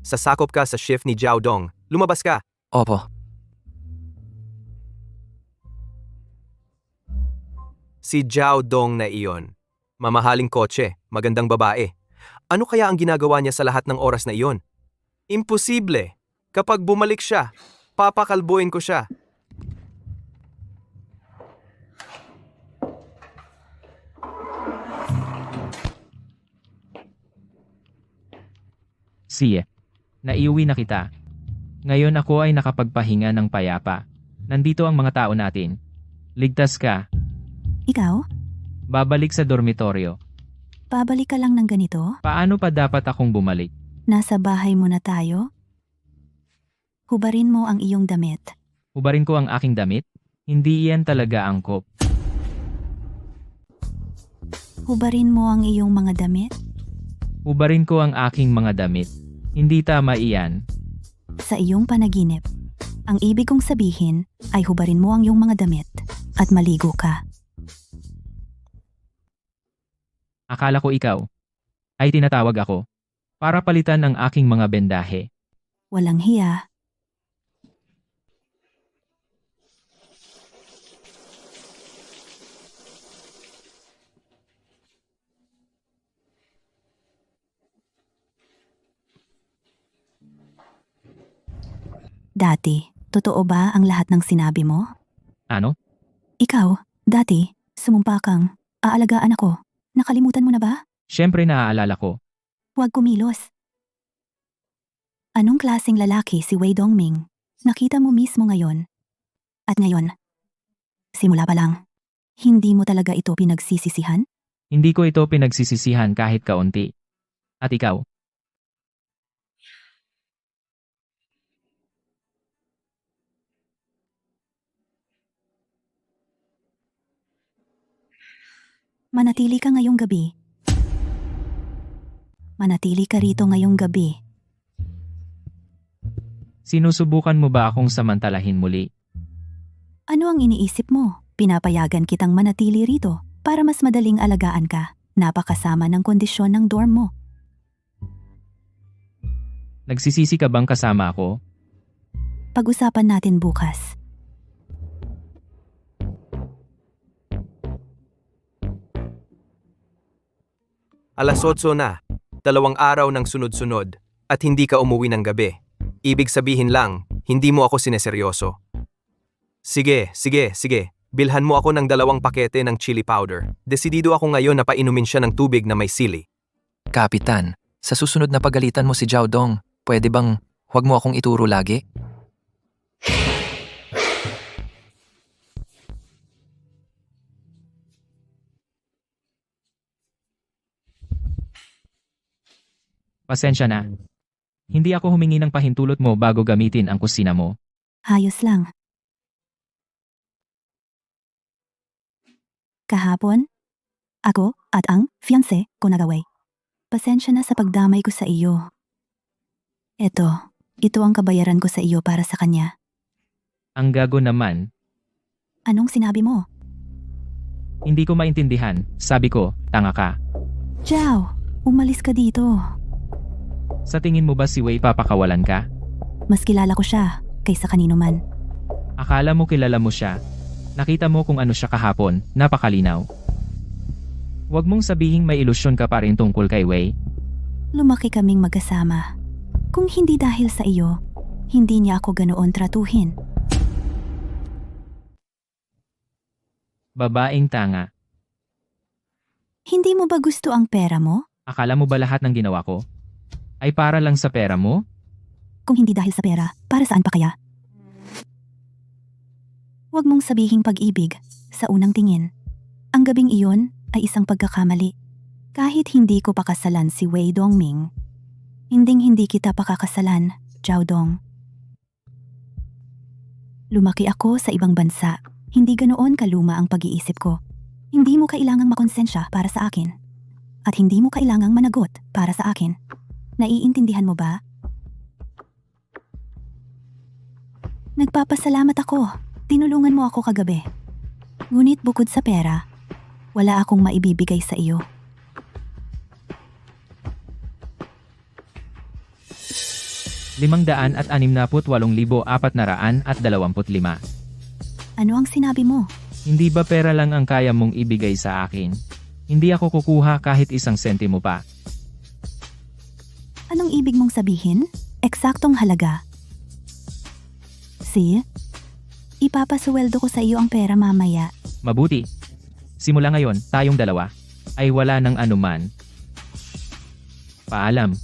Sasakop ka sa shift ni Zhao Dong. Lumabas ka. Opo. Si Zhao Dong na iyon. Mamahaling kotse, magandang babae. Ano kaya ang ginagawa niya sa lahat ng oras na iyon? Imposible. Kapag bumalik siya, papakalbuin ko siya. Siye. Naiuwi na kita. Ngayon ako ay nakapagpahinga ng payapa. Nandito ang mga tao natin. Ligtas ka. Ikaw? Babalik sa dormitoryo. Babalik ka lang ng ganito? Paano pa dapat akong bumalik? Nasa bahay mo na tayo? Hubarin mo ang iyong damit. Hubarin ko ang aking damit? Hindi iyan talaga angkop. Hubarin mo ang iyong mga damit. Hubarin ko ang aking mga damit. Hindi tama iyan. Sa iyong panaginip. Ang ibig kong sabihin ay hubarin mo ang iyong mga damit at maligo ka. Akala ko ikaw ay tinatawag ako para palitan ang aking mga bendahe. Walang hiya. Dati, totoo ba ang lahat ng sinabi mo? Ano? Ikaw, dati, sumumpa kang, aalagaan ako. Nakalimutan mo na ba? Siyempre naaalala ko. Huwag kumilos. Anong klaseng lalaki si Wei Dongming? Nakita mo mismo ngayon. At ngayon, simula pa lang, hindi mo talaga ito pinagsisisihan? Hindi ko ito pinagsisisihan kahit kaunti. At ikaw? Manatili ka ngayong gabi. Manatili ka rito ngayong gabi. Sinusubukan mo ba akong samantalahin muli? Ano ang iniisip mo? Pinapayagan kitang manatili rito para mas madaling alagaan ka. Napakasama ng kondisyon ng dorm mo. Nagsisisi ka bang kasama ako? Pag-usapan natin bukas. Alas 8 na, 2 araw ng sunod-sunod, at hindi ka umuwi ng gabi. Ibig sabihin lang, hindi mo ako sineseryoso. Sige, bilhan mo ako ng 2 pakete ng chili powder. Desidido ako ngayon na painumin siya ng tubig na may sili. Kapitan, sa susunod na pagalitan mo si Zhao Dong, pwede bang huwag mo akong ituro lagi? Pasensya na. Hindi ako humingi ng pahintulot mo bago gamitin ang kusina mo. Ayos lang. Kahapon, ako at ang fiancé ko nagaway. Pasensya na sa pagdamay ko sa iyo. Ito ang kabayaran ko sa iyo para sa kanya. Ang gago naman. Anong sinabi mo? Hindi ko maintindihan. Sabi ko, tanga ka. Zhao, umalis ka dito. Sa tingin mo ba si Wei papakawalan ka? Mas kilala ko siya kaysa kanino man. Akala mo kilala mo siya. Nakita mo kung ano siya kahapon, napakalinaw. Huwag mong sabihing may ilusyon ka pa rin tungkol kay Wei. Lumaki kaming magkasama. Kung hindi dahil sa iyo, hindi niya ako ganoon tratuhin. Babaeng tanga. Hindi mo ba gusto ang pera mo? Akala mo ba lahat ng ginawa ko ay para lang sa pera mo? Kung hindi dahil sa pera, para saan pa kaya? Huwag mong sabihing pag-ibig sa unang tingin. Ang gabing iyon ay isang pagkakamali. Kahit hindi ko pakasalan si Wei Dongming, hindi kita pakakasalan, Zhao Dong. Lumaki ako sa ibang bansa. Hindi ganoon kaluma ang pag-iisip ko. Hindi mo kailangang makonsensya para sa akin. At hindi mo kailangang managot para sa akin. Naiintindihan mo ba? Nagpapasalamat ako. Tinulungan mo ako kagabi. Ngunit bukod sa pera, wala akong maibibigay sa iyo. ₱568,425. Ano ang sinabi mo? Hindi ba pera lang ang kaya mong ibigay sa akin? Hindi ako kukuha kahit 1 sentimo pa. Anong ibig mong sabihin? Eksaktong halaga. See? Ipapasuweldo ko sa iyo ang pera mamaya. Mabuti. Simula ngayon, tayong dalawa ay wala ng anuman. Paalam.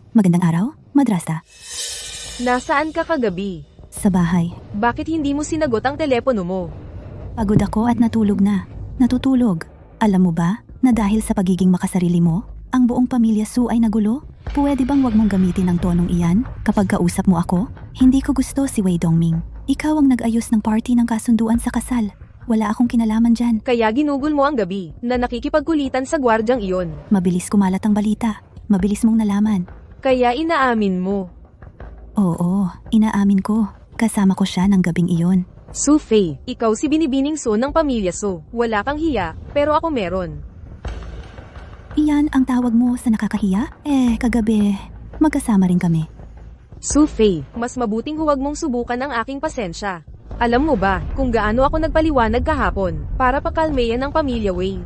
Magandang araw, madrasta. Nasaan ka kagabi? Sa bahay. Bakit hindi mo sinagot ang telepono mo? Pagod ako at natulog na. Natutulog. Alam mo ba na dahil sa pagiging makasarili mo, ang buong pamilya Su ay nagulo? Pwede bang wag mong gamitin ang tonong iyan kapag kausap mo ako? Hindi ko gusto si Wei Dongming. Ikaw ang nag-ayos ng party ng kasunduan sa kasal. Wala akong kinalaman dyan. Kaya ginugol mo ang gabi na nakikipagkulitan sa gwardyang iyon. Mabilis kumalat ang balita. Mabilis mong nalaman. Kaya inaamin mo. Oo, inaamin ko. Kasama ko siya ng gabing iyon. Su Fei, ikaw si binibining So ng pamilya So. Wala kang hiya, pero ako meron. Iyan ang tawag mo sa nakakahiya? Kagabi, magkasama rin kami. Su Fei, mas mabuting huwag mong subukan ang aking pasensya. Alam mo ba kung gaano ako nagpaliwanag kahapon para pakalmeyan ang pamilya Wei?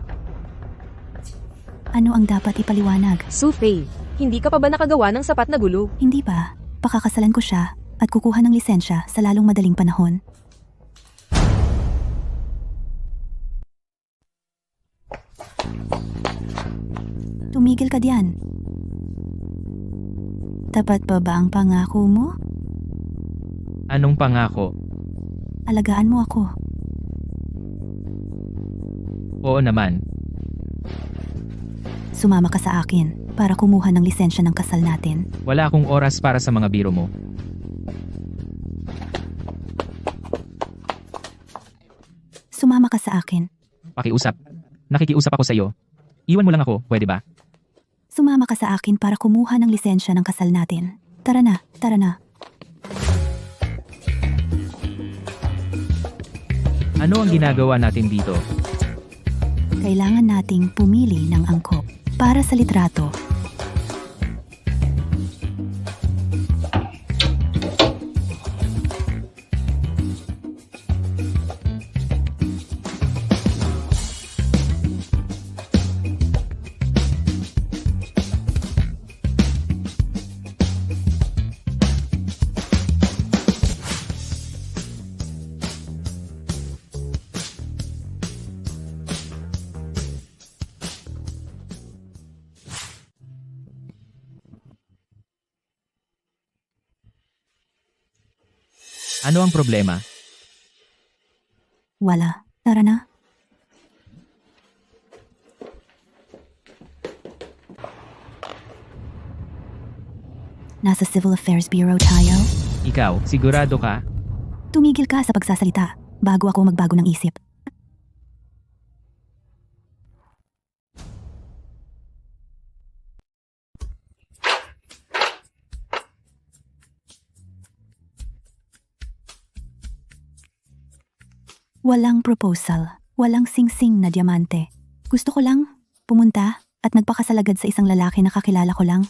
Ano ang dapat ipaliwanag? Su Fei, hindi ka pa ba nakagawa ng sapat na gulo? Hindi ba? Pakakasalan ko siya at kukuha ng lisensya sa lalong madaling panahon. Tumigil ka diyan. Tapat pa ba ang pangako mo? Anong pangako? Alagaan mo ako. Oo naman. Sumama ka sa akin para kumuha ng lisensya ng kasal natin. Wala akong oras para sa mga biro mo. Sumama ka sa akin. Pakiusap. Nakikiusap ako sa iyo. Iwan mo lang ako, pwede ba? Sumama ka sa akin para kumuha ng lisensya ng kasal natin. Tara na, tara na. Ano ang ginagawa natin dito? Kailangan nating pumili ng angkop para sa litrato. Ano ang problema? Wala. Tara na. Nasa Civil Affairs Bureau tayo. Ikaw, sigurado ka? Tumigil ka sa pagsasalita bago ako magbago ng isip. Walang proposal, walang singsing na diamante. Gusto ko lang pumunta at magpakasalagad sa isang lalaki na kakilala ko lang.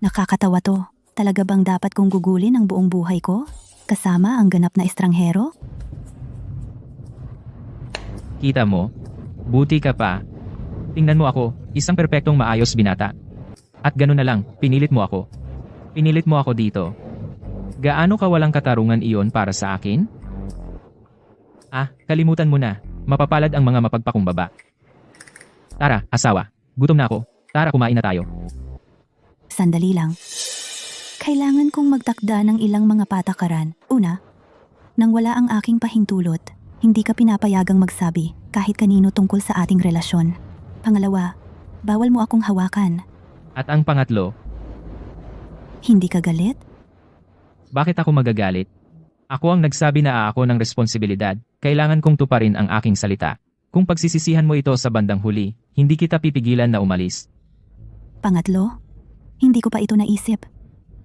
Nakakatawa to. Talaga bang dapat kong gugulin ang buong buhay ko? Kasama ang ganap na estranghero? Kita mo? Buti ka pa. Tingnan mo ako, isang perpektong maayos binata. At gano'n na lang, pinilit mo ako. Pinilit mo ako dito. Gaano ka walang katarungan iyon para sa akin? Kalimutan mo na. Mapapalad ang mga mapagpakumbaba. Tara, asawa. Gutom na ako. Tara, kumain na tayo. Sandali lang. Kailangan kong magtakda ng ilang mga patakaran. Una, nang wala ang aking pahintulot, hindi ka pinapayagang magsabi kahit kanino tungkol sa ating relasyon. Pangalawa, bawal mo akong hawakan. At ang pangatlo, Hindi ka galit? bakit ako magagalit? Ako ang nagsabi na ako ng responsibilidad. Kailangan kong tuparin ang aking salita. Kung pagsisisihan mo ito sa bandang huli, hindi kita pipigilan na umalis. Pangatlo, hindi ko pa ito naisip.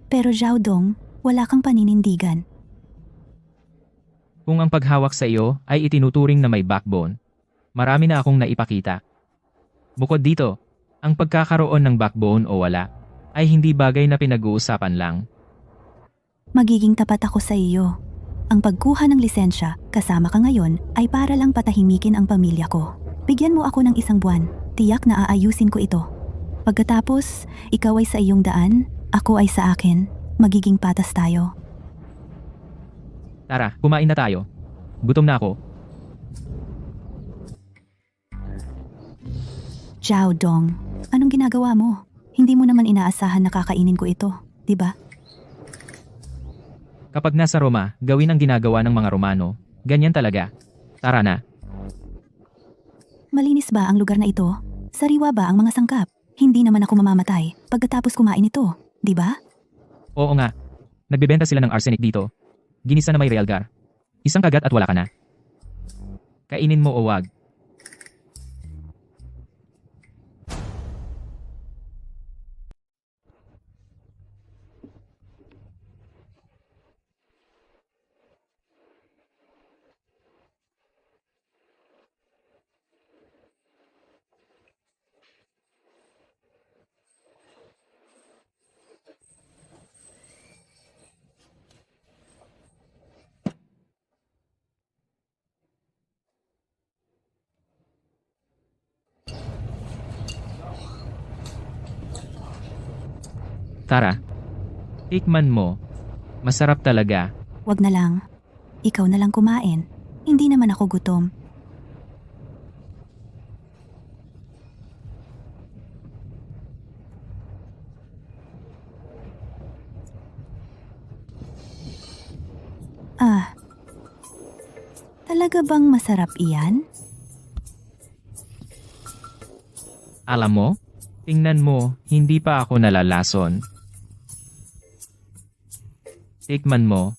Pero Zhao Dong, wala kang paninindigan. Kung ang paghawak sa iyo ay itinuturing na may backbone, marami na akong naipakita. Bukod dito, ang pagkakaroon ng backbone o wala, ay hindi bagay na pinag-uusapan lang. Magiging tapat ako sa iyo. Ang pagkuha ng lisensya, kasama ka ngayon, ay para lang patahimikin ang pamilya ko. Bigyan mo ako ng 1 buwan, tiyak na aayusin ko ito. Pagkatapos, ikaw ay sa iyong daan, ako ay sa akin, magiging patas tayo. Tara, kumain na tayo. Gutom na ako. Zhao Dong, anong ginagawa mo? Hindi mo naman inaasahan na kakainin ko ito, di ba? Kapag nasa Roma, gawin ang ginagawa ng mga Romano. Ganyan talaga. Tara na. Malinis ba ang lugar na ito? Sariwa ba ang mga sangkap? Hindi naman ako mamamatay pagkatapos kumain ito, di ba? Oo nga. Nagbebenta sila ng arsenic dito. Ginisa na may realgar. Isang kagat at wala ka na. Kainin mo o wag. Tara. Tikman mo. Masarap talaga. Wag na lang. Ikaw na lang kumain. Hindi naman ako gutom. Ah. Talaga bang masarap iyan? Alam mo, tingnan mo, hindi pa ako nalalason. Tikman mo.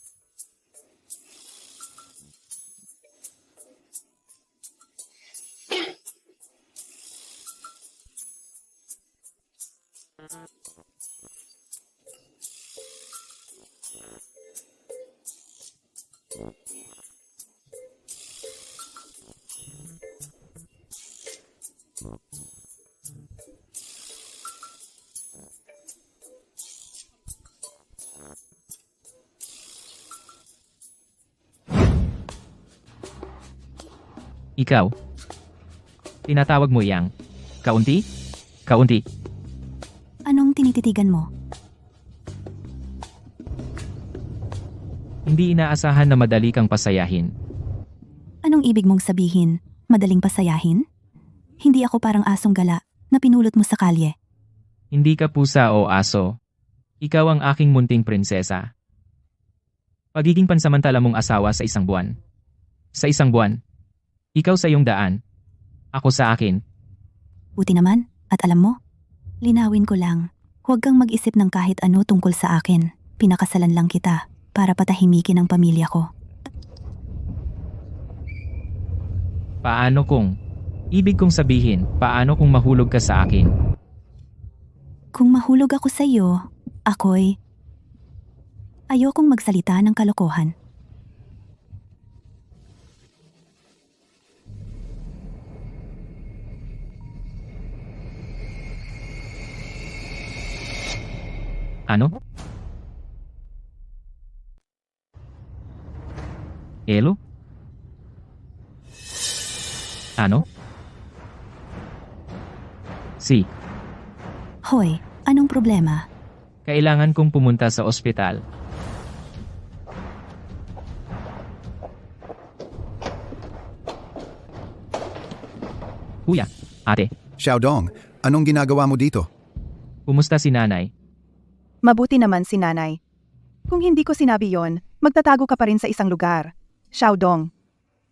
Ikaw. Tinatawag mo yang kaunti? Kaunti. Anong tinititigan mo? Hindi inaasahan na madali kang pasayahin. Anong ibig mong sabihin? Madaling pasayahin? Hindi ako parang asong gala na pinulot mo sa kalye. Hindi ka pusa o aso. Ikaw ang aking munting prinsesa. Pagiging pansamantala mong asawa sa isang buwan. Sa isang buwan. Ikaw sa iyong daan. Ako sa akin. Buti naman, at alam mo, linawin ko lang, huwag kang mag-isip ng kahit ano tungkol sa akin. Pinakasalan lang kita para patahimikin ang pamilya ko. Paano kung? Ibig kong sabihin, paano kung mahulog ka sa akin? Kung mahulog ako sa iyo, ako'y... Ayokong magsalita ng kalokohan. Ano? Elo? Ano? Si, Hoy, anong problema? kailangan kong pumunta sa ospital. Kuya, ate, Xiaodong, anong ginagawa mo dito? kumusta si nanay? Mabuti naman si nanay. Kung hindi ko sinabi yon, magtatago ka pa rin sa isang lugar. Xiaodong,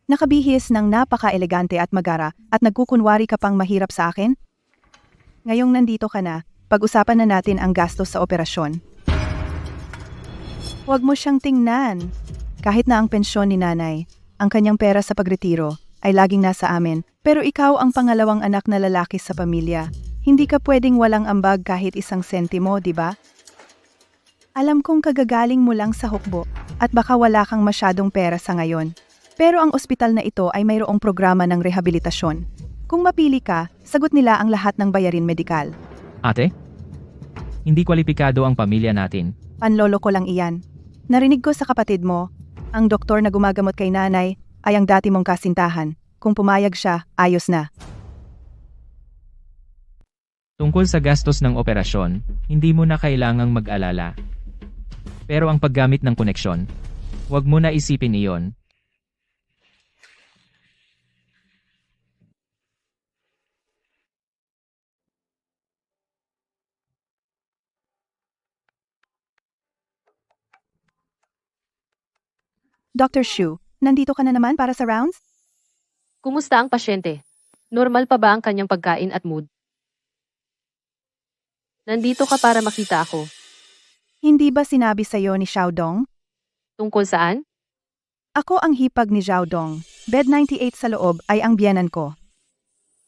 nakabihis ng napaka-elegante at magara at nagkukunwari ka pang mahirap sa akin? Ngayong nandito ka na, pag-usapan na natin ang gastos sa operasyon. Huwag mo siyang tingnan. Kahit na ang pensyon ni nanay, ang kanyang pera sa pagretiro, ay laging nasa amin. Pero ikaw ang pangalawang anak na lalaki sa pamilya. Hindi ka pwedeng walang ambag kahit isang sentimo, di ba? Alam kong kagagaling mo lang sa hukbo at baka wala kang masyadong pera sa ngayon. Pero ang ospital na ito ay mayroong programa ng rehabilitasyon. Kung mapili ka, sagot nila ang lahat ng bayarin medikal. Ate? Hindi kwalipikado ang pamilya natin. Panlolo ko lang iyan. Narinig ko sa kapatid mo, ang doktor na gumagamot kay nanay ay ang dati mong kasintahan. Kung pumayag siya, ayos na. Tungkol sa gastos ng operasyon, hindi mo na kailangang mag-alala. Pero ang paggamit ng koneksyon, huwag mo na isipin iyon. Dr. Shu, nandito ka na naman para sa rounds? Kumusta ang pasyente? Normal pa ba ang kanyang pagkain at mood? Nandito ka para makita ako. Hindi ba sinabi sa'yo ni Xiaodong? Tungkol saan? Ako ang hipag ni Zhao Dong. Bed 98 sa loob ay ang biyanan ko.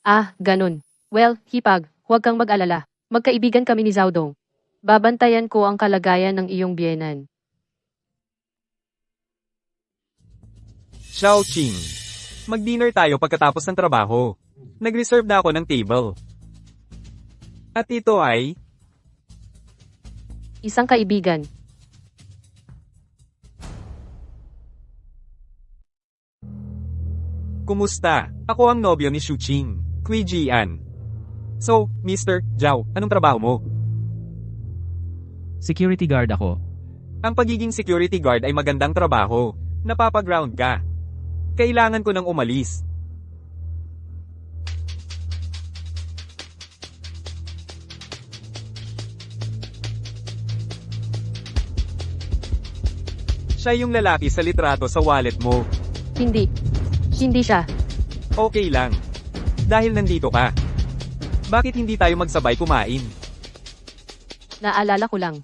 Ah, ganun. Well, hipag, huwag kang mag-alala. Magkaibigan kami ni Zaudong. Babantayan ko ang kalagayan ng iyong biyenan. Xiao Qing. Mag-dinner tayo pagkatapos ng trabaho. Nag-reserve na ako ng table. At ito ay... Isang kaibigan. Kumusta? Ako ang nobyo ni Xu Qing, Kui Jian. So, Mr. Zhao, anong trabaho mo? Security guard ako. Ang pagiging security guard ay magandang trabaho. Napapaground ka. Kailangan ko nang umalis. Siya yung lalaki sa litrato sa wallet mo. Hindi. Hindi siya. Okay lang. Dahil nandito ka. Bakit hindi tayo magsabay kumain? Naalala ko lang.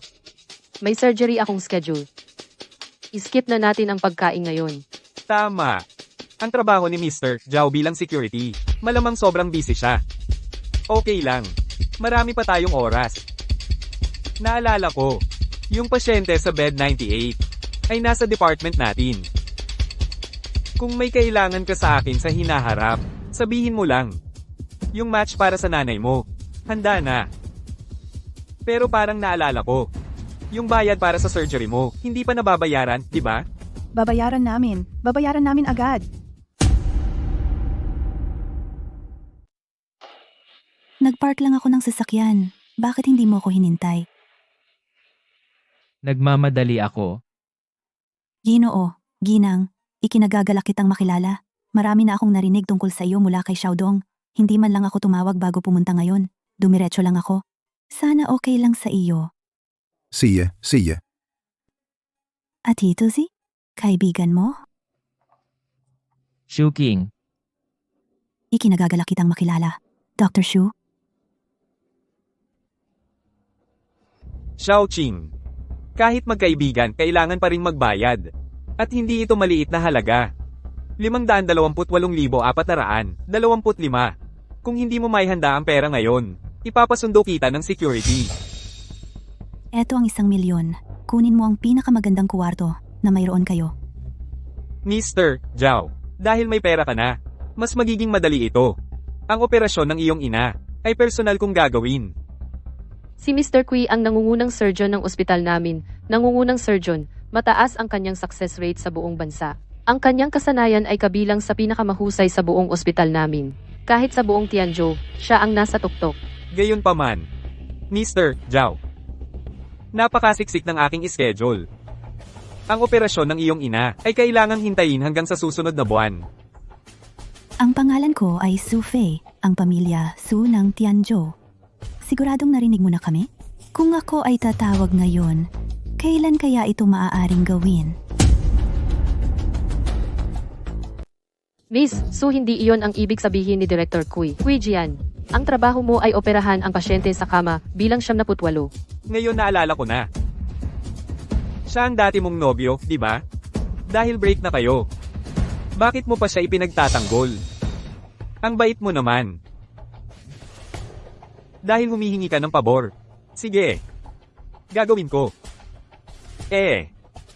May surgery akong schedule. I-skip na natin ang pagkain ngayon. Tama. Ang trabaho ni Mr. Zhao bilang security, malamang sobrang busy siya. Okay lang. Marami pa tayong oras. Naalala ko, yung pasyente sa bed 98 ay nasa department natin. Kung may kailangan ka sa akin sa hinaharap, sabihin mo lang. Yung match para sa nanay mo, handa na. Pero parang naalala ko, yung bayad para sa surgery mo, hindi pa nababayaran, di ba? Babayaran namin. Babayaran namin agad. Nagpark lang ako ng sasakyan. Bakit hindi mo ako hinintay? Nagmamadali ako. Ginoo, Ginang, ikinagagalak kitang makilala. Marami na akong narinig tungkol sa iyo mula kay Xiaodong. Hindi man lang ako tumawag bago pumunta ngayon. Dumiretso lang ako. Sana okay lang sa iyo. Sige. At ito si? Kaibigan mo? Xu King. Ikinagagalak kitang makilala. Dr. Xu? Xiao Qing. Kahit magkaibigan, kailangan pa rin magbayad. At hindi ito maliit na halaga. 528,425. Kung hindi mo maihanda ang pera ngayon, ipapasundo kita ng security. Eto ang 1,000,000. Kunin mo ang pinakamagandang kuwarto na mayroon kayo. Mr. Zhao, dahil may pera ka na, mas magiging madali ito. Ang operasyon ng iyong ina ay personal kong gagawin. Si Mr. Kui ang nangungunang surgeon ng ospital namin. Nangungunang surgeon, mataas ang kanyang success rate sa buong bansa. Ang kanyang kasanayan ay kabilang sa pinakamahusay sa buong ospital namin. Kahit sa buong Tianzhou, siya ang nasa tuktok. Gayunpaman, Mr. Zhao, napakasiksik ng aking schedule. Ang operasyon ng iyong ina ay kailangang hintayin hanggang sa susunod na buwan. Ang pangalan ko ay Su Fei, ang pamilya Su ng Tianzhou. Siguradong narinig mo na kami? Kung ako ay tatawag ngayon, kailan kaya ito maaaring gawin? Miss, Su, hindi iyon ang ibig sabihin ni Director Kui. Kui Jian, ang trabaho mo ay operahan ang pasyente sa kama bilang 78. Ngayon naalala ko na. Siya ang dati mong nobyo, di ba? Dahil break na kayo. Bakit mo pa siya ipinagtatanggol? Ang bait mo naman. Dahil humihingi ka ng pabor. Sige. Gagawin ko.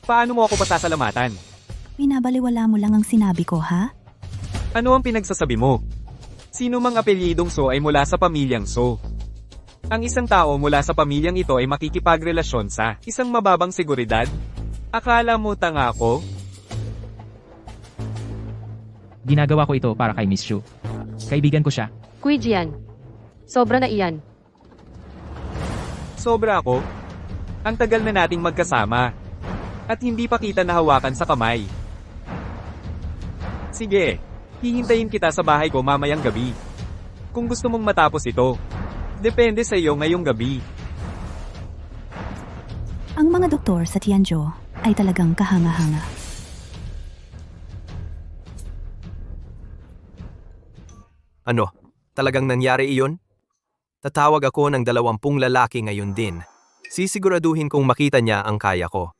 Paano mo ako pasasalamatan? Pinabaliwala mo lang ang sinabi ko, ha? Ano ang pinagsasabi mo? Sino mang apelyidong So ay mula sa pamilyang So. Ang isang tao mula sa pamilyang ito ay makikipagrelasyon sa isang mababang seguridad? Akala mo tanga ako? Ginagawa ko ito para kay Miss Xu. Kaibigan ko siya. Kui Jian, sobra na iyan. Sobra ako? Ang tagal na nating magkasama. At hindi pa kita nahawakan sa kamay. Sige, hihintayin kita sa bahay ko mamayang gabi. Kung gusto mong matapos ito, depende sa iyo ngayong gabi. Ang mga doktor sa Tianzhou ay talagang kahanga-hanga. Ano? Talagang nangyari iyon? Tatawag ako ng 20 lalaki ngayon din. Sisiguraduhin kong makita niya ang kaya ko.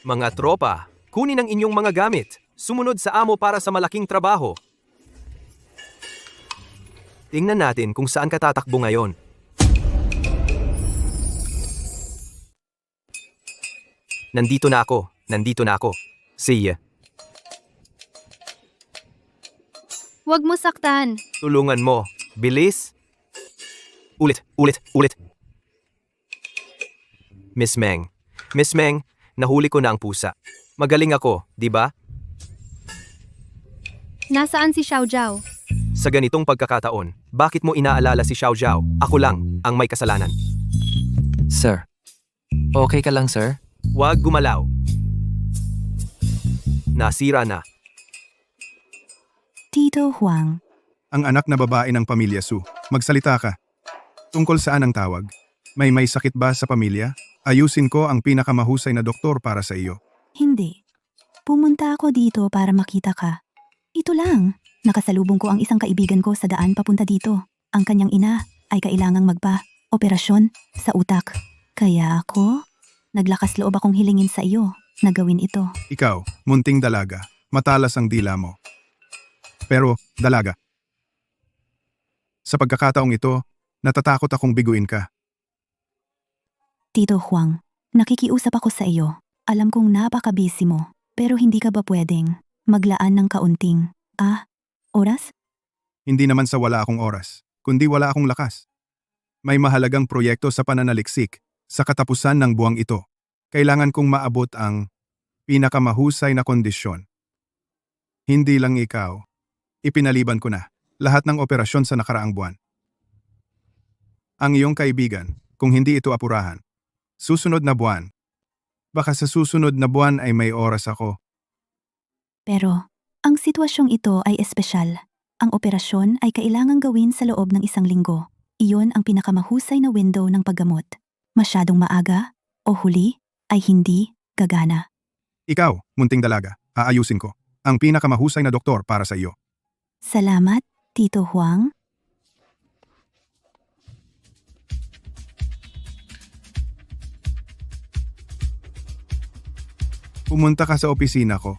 Mga tropa, kunin ang inyong mga gamit. Sumunod sa amo para sa malaking trabaho. Tingnan natin kung saan ka tatakbo ngayon. Nandito na ako. See ya. Huwag mo saktan. Tulungan mo. Bilis. Ulit. Miss Meng, nahuli ko na ang pusa. Magaling ako, di ba? Nasaan si Xiao Zhao? Sa ganitong pagkakataon, bakit mo inaalala si Xiao Zhao? Ako lang ang may kasalanan. Sir. Okay ka lang, sir? Huwag gumalaw. Nasira na. Tito Huang, Ang anak na babae ng pamilya Su. Magsalita ka. Tungkol saan ang tawag? May sakit ba sa pamilya? Ayusin ko ang pinakamahusay na doktor para sa iyo. hindi. Pumunta ako dito para makita ka. Ito lang. Nakasalubong ko ang isang kaibigan ko sa daan papunta dito. Ang kanyang ina ay kailangang magpa-operasyon sa utak. Kaya ako, naglakas loob akong hilingin sa iyo na gawin ito. Ikaw, munting dalaga. Matalas ang dila mo. Pero, dalaga. Sa pagkakataong ito, natatakot akong biguin ka. Tito Huang, nakikiusap ako sa iyo. Alam kong napaka-busy mo, pero hindi ka ba pwedeng maglaan ng kaunting, oras? Hindi naman sa wala akong oras, kundi wala akong lakas. May mahalagang proyekto sa pananaliksik sa katapusan ng buwang ito. Kailangan kong maabot ang pinakamahusay na kondisyon. Hindi lang ikaw. Ipinaliban ko na lahat ng operasyon sa nakaraang buwan. Ang iyong kaibigan, kung hindi ito apurahan, susunod na buwan. Baka sa susunod na buwan ay may oras ako. Pero, ang sitwasyong ito ay espesyal. Ang operasyon ay kailangang gawin sa loob ng 1 linggo. Iyon ang pinakamahusay na window ng paggamot. Masyadong maaga o huli ay hindi gagana. Ikaw, munting dalaga, aayusin ko. Ang pinakamahusay na doktor para sa iyo. Salamat, Tito Huang. Pumunta ka sa opisina ko.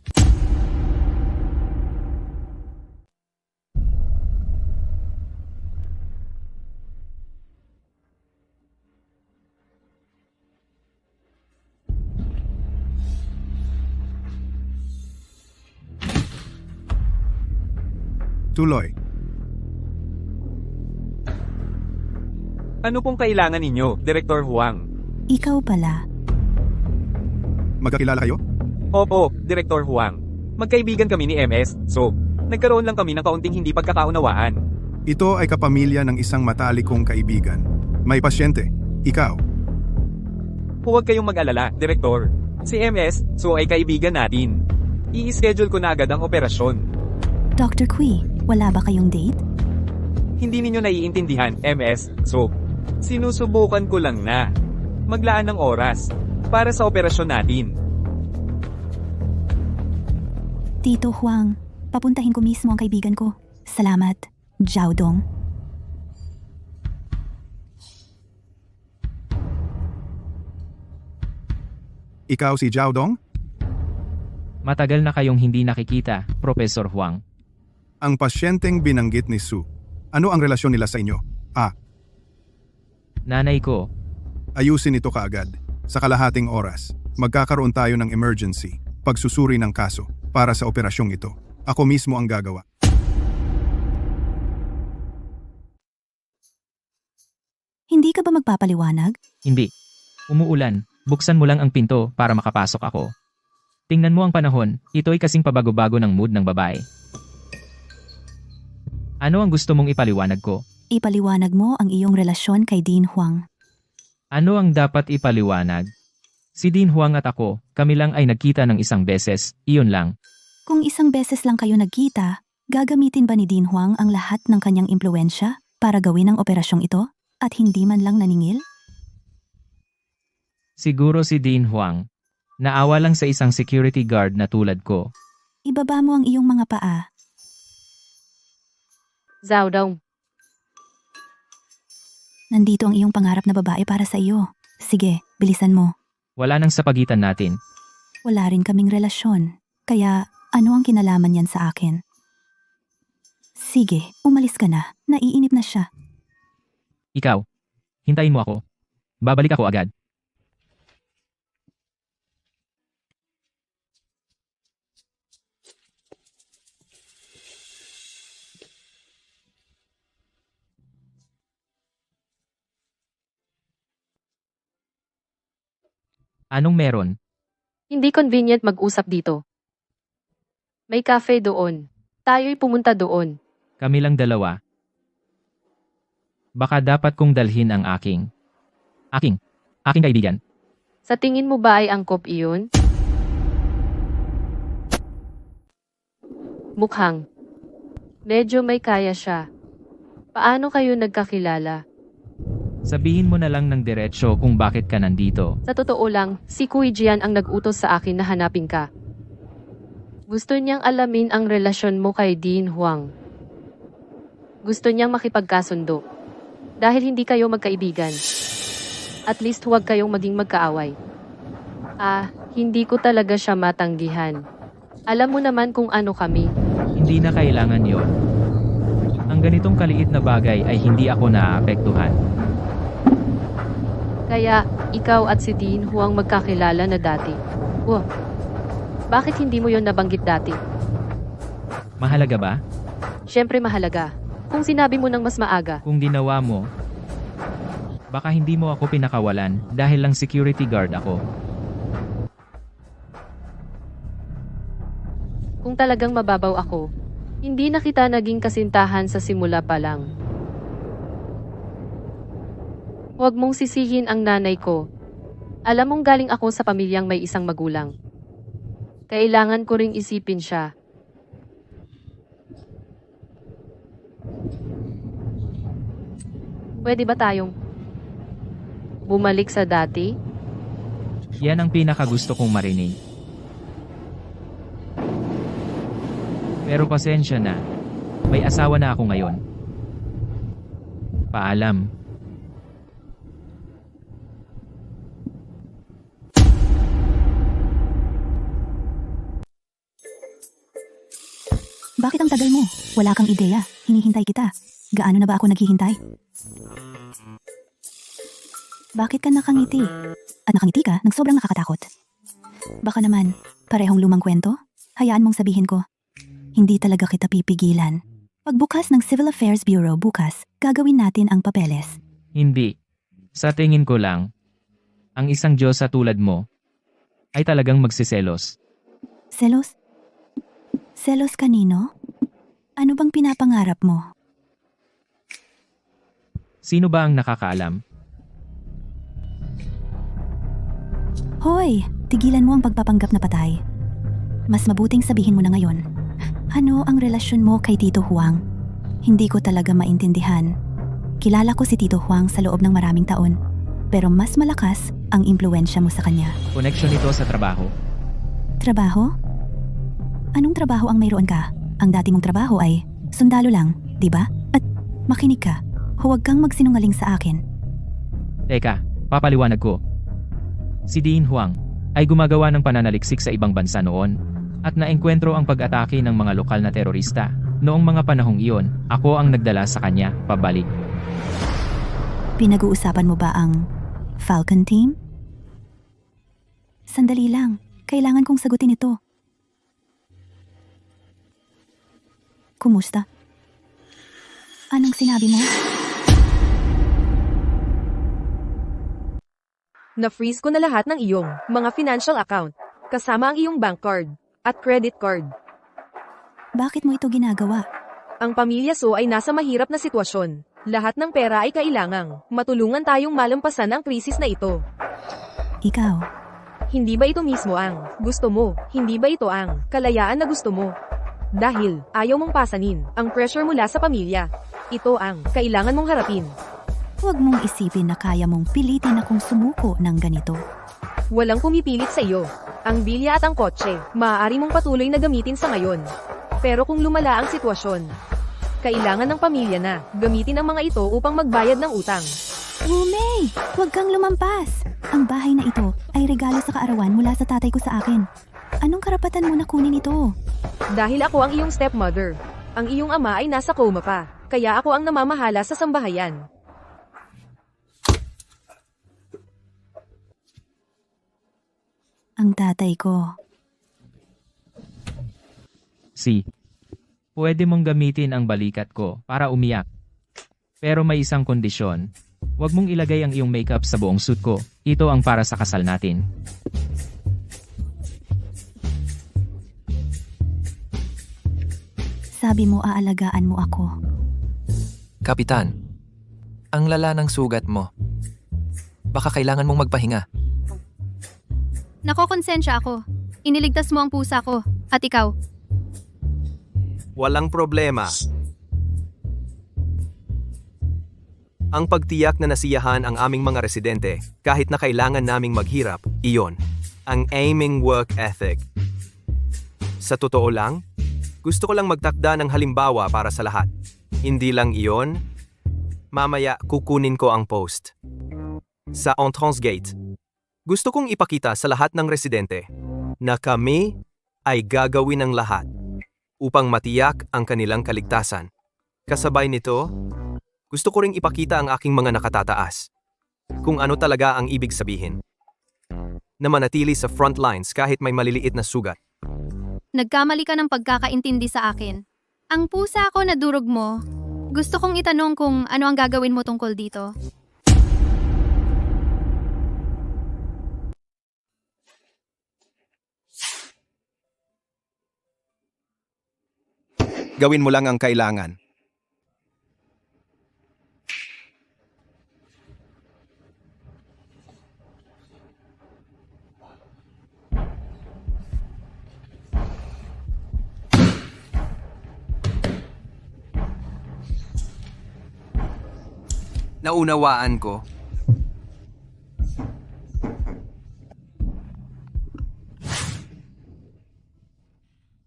Tuloy. Ano pong kailangan ninyo, Direktor Huang? Ikaw pala. Magkakilala kayo? Opo, Direktor Huang. Magkaibigan kami ni MS, so nagkaroon lang kami ng kaunting hindi pagkakaunawaan. Ito ay kapamilya ng isang matalikong kaibigan. May pasyente. Ikaw. Huwag kayong mag-alala, Direktor. Si MS, so ay kaibigan natin. I-schedule ko na agad ang operasyon. Dr. Kui, wala ba kayong date? Hindi ninyo naiintindihan, MS, so sinusubukan ko lang na maglaan ng oras para sa operasyon natin. Tito Huang, papuntahin ko mismo ang kaibigan ko. Salamat, Zhao Dong. Ikaw si Zhao Dong? Matagal na kayong hindi nakikita, Professor Huang. Ang pasyenteng binanggit ni Su. Ano ang relasyon nila sa inyo? Nanay ko, Ayusin ito kaagad. Sa kalahating oras, magkakaroon tayo ng emergency, pagsusuri ng kaso, para sa operasyong ito. Ako mismo ang gagawa. Hindi ka ba magpapaliwanag? hindi. Umuulan, buksan mo lang ang pinto para makapasok ako. Tingnan mo ang panahon, ito ay kasing pabago-bago ng mood ng babae. Ano ang gusto mong ipaliwanag ko? Ipaliwanag mo ang iyong relasyon kay Dean Huang. Ano ang dapat ipaliwanag? Si Dean Huang at ako, kami lang ay nagkita ng 1 beses, iyon lang. Kung 1 beses lang kayo nagkita, gagamitin ba ni Dean Huang ang lahat ng kanyang impluensya para gawin ang operasyong ito at hindi man lang naningil? Siguro si Dean Huang. Naawa lang sa isang security guard na tulad ko. Ibaba mo ang iyong mga paa. Zhao Dong. Nandito ang iyong pangarap na babae para sa iyo. Sige, bilisan mo. Wala nang sa pagitan natin. Wala rin kaming relasyon. Kaya ano ang kinalaman niyan sa akin? Sige, umalis ka na. Naiinip na siya. Ikaw, hintayin mo ako. Babalik ako agad. Anong meron? Hindi convenient mag-usap dito. May cafe doon. Tayo'y pumunta doon. Kami lang dalawa. Baka dapat kong dalhin ang aking kaibigan. Sa tingin mo ba ay angkop iyon? Mukhang. Medyo may kaya siya. Paano kayo nagkakilala? Sabihin mo na lang ng diretsyo kung bakit ka nandito. Sa totoo lang, si Kui Jian ang nag-utos sa akin na hanapin ka. Gusto niyang alamin ang relasyon mo kay Dean Huang. Gusto niyang makipagkasundo. Dahil hindi kayo magkaibigan. At least huwag kayong maging magkaaway. Hindi ko talaga siya matanggihan. Alam mo naman kung ano kami. Hindi na kailangan yon. Ang ganitong kaliit na bagay ay hindi ako naaapektuhan. Kaya, ikaw at si Dean Huang magkakilala na dati. Bakit hindi mo yon nabanggit dati? Mahalaga ba? Siyempre mahalaga. Kung sinabi mo ng mas maaga. Kung ginawa mo, baka hindi mo ako pinakawalan dahil lang security guard ako. Kung talagang mababaw ako, hindi na kita naging kasintahan sa simula pa lang. Huwag mong sisihin ang nanay ko. Alam mong galing ako sa pamilyang may isang magulang. Kailangan ko ring isipin siya. Pwede ba tayong bumalik sa dati? Yan ang pinakagusto kong marinig. Pero pasensya na. May asawa na ako ngayon. Paalam. Bakit ang tagal mo? Wala kang ideya. Hinihintay kita. Gaano na ba ako naghihintay? Bakit ka nakangiti? At nakangiti ka nang sobrang nakakatakot. Baka naman, parehong lumang kwento? Hayaan mong sabihin ko. Hindi talaga kita pipigilan. Pagbukas ng Civil Affairs Bureau bukas, gagawin natin ang papeles. Hindi. Sa tingin ko lang, ang isang Diyosa tulad mo ay talagang magsiselos. Selos? Selos kanino? Ano bang pinapangarap mo? Sino ba ang nakakaalam? Hoy, tigilan mo ang pagpapanggap na patay. Mas mabuting sabihin mo na ngayon. Ano ang relasyon mo kay Tito Huang? Hindi ko talaga maintindihan. Kilala ko si Tito Huang sa loob ng maraming taon. Pero mas malakas ang impluensya mo sa kanya. Connection ito sa trabaho. Trabaho? Anong trabaho ang mayroon ka? Ang dati mong trabaho ay sundalo lang, di ba? At makinig ka, huwag kang magsinungaling sa akin. Teka, papaliwanag ko. Si Dean Huang ay gumagawa ng pananaliksik sa ibang bansa noon at naengkwentro ang pag-atake ng mga lokal na terorista. Noong mga panahong iyon, ako ang nagdala sa kanya pabalik. Pinag-uusapan mo ba ang Falcon Team? Sandali lang, kailangan kong sagutin ito. Kumusta? Anong sinabi mo? Na-freeze ko na lahat ng iyong mga financial account, kasama ang iyong bank card at credit card. Bakit mo ito ginagawa? Ang pamilya So ay nasa mahirap na sitwasyon. Lahat ng pera ay kailangang matulungan tayong malampasan ang krisis na ito. Ikaw, Hindi ba ito mismo ang gusto mo? Hindi ba ito ang kalayaan na gusto mo? Dahil ayaw mong pasanin ang pressure mula sa pamilya. Ito ang kailangan mong harapin. huwag mong isipin na kaya mong pilitin akong sumuko ng ganito. Walang pumipilit sa iyo. Ang bilya at ang kotse, maaari mong patuloy na gamitin sa ngayon. Pero kung lumala ang sitwasyon, kailangan ng pamilya na gamitin ang mga ito upang magbayad ng utang. Wumei, huwag kang lumampas. Ang bahay na ito ay regalo regalo sa kaarawan mula sa tatay ko sa akin. Anong karapatan mo na kunin ito? Dahil ako ang iyong stepmother. Ang iyong ama ay nasa coma pa, kaya ako ang namamahala sa sambahayan. Ang tatay ko. Pwede mong gamitin ang balikat ko para umiyak. Pero may isang kondisyon. Huwag mong ilagay ang iyong makeup sa buong suit ko. Ito ang para sa kasal natin. Sabi mo aalagaan mo ako. Kapitan, ang lala ng sugat mo. Baka kailangan mong magpahinga. Nakokonsensya ako. Iniligtas mo ang pusa ko. At ikaw? Walang problema. Ang pagtiyak na nasiyahan ang aming mga residente kahit na kailangan naming maghirap, iyon. Ang aming work ethic. Sa totoo lang, gusto ko lang magtakda ng halimbawa para sa lahat. Hindi lang iyon. Mamaya kukunin ko ang post. Sa entrance gate. Gusto kong ipakita sa lahat ng residente na kami ay gagawin ang lahat upang matiyak ang kanilang kaligtasan. Kasabay nito, gusto ko ring ipakita ang aking mga nakatataas. Kung ano talaga ang ibig sabihin. Na manatili sa front lines kahit may maliliit na sugat. Nagkamali ka ng pagkakaintindi sa akin. Ang pusa ko na durog mo. Gusto kong itanong kung ano ang gagawin mo tungkol dito. Gawin mo lang ang kailangan. Naunawaan ko.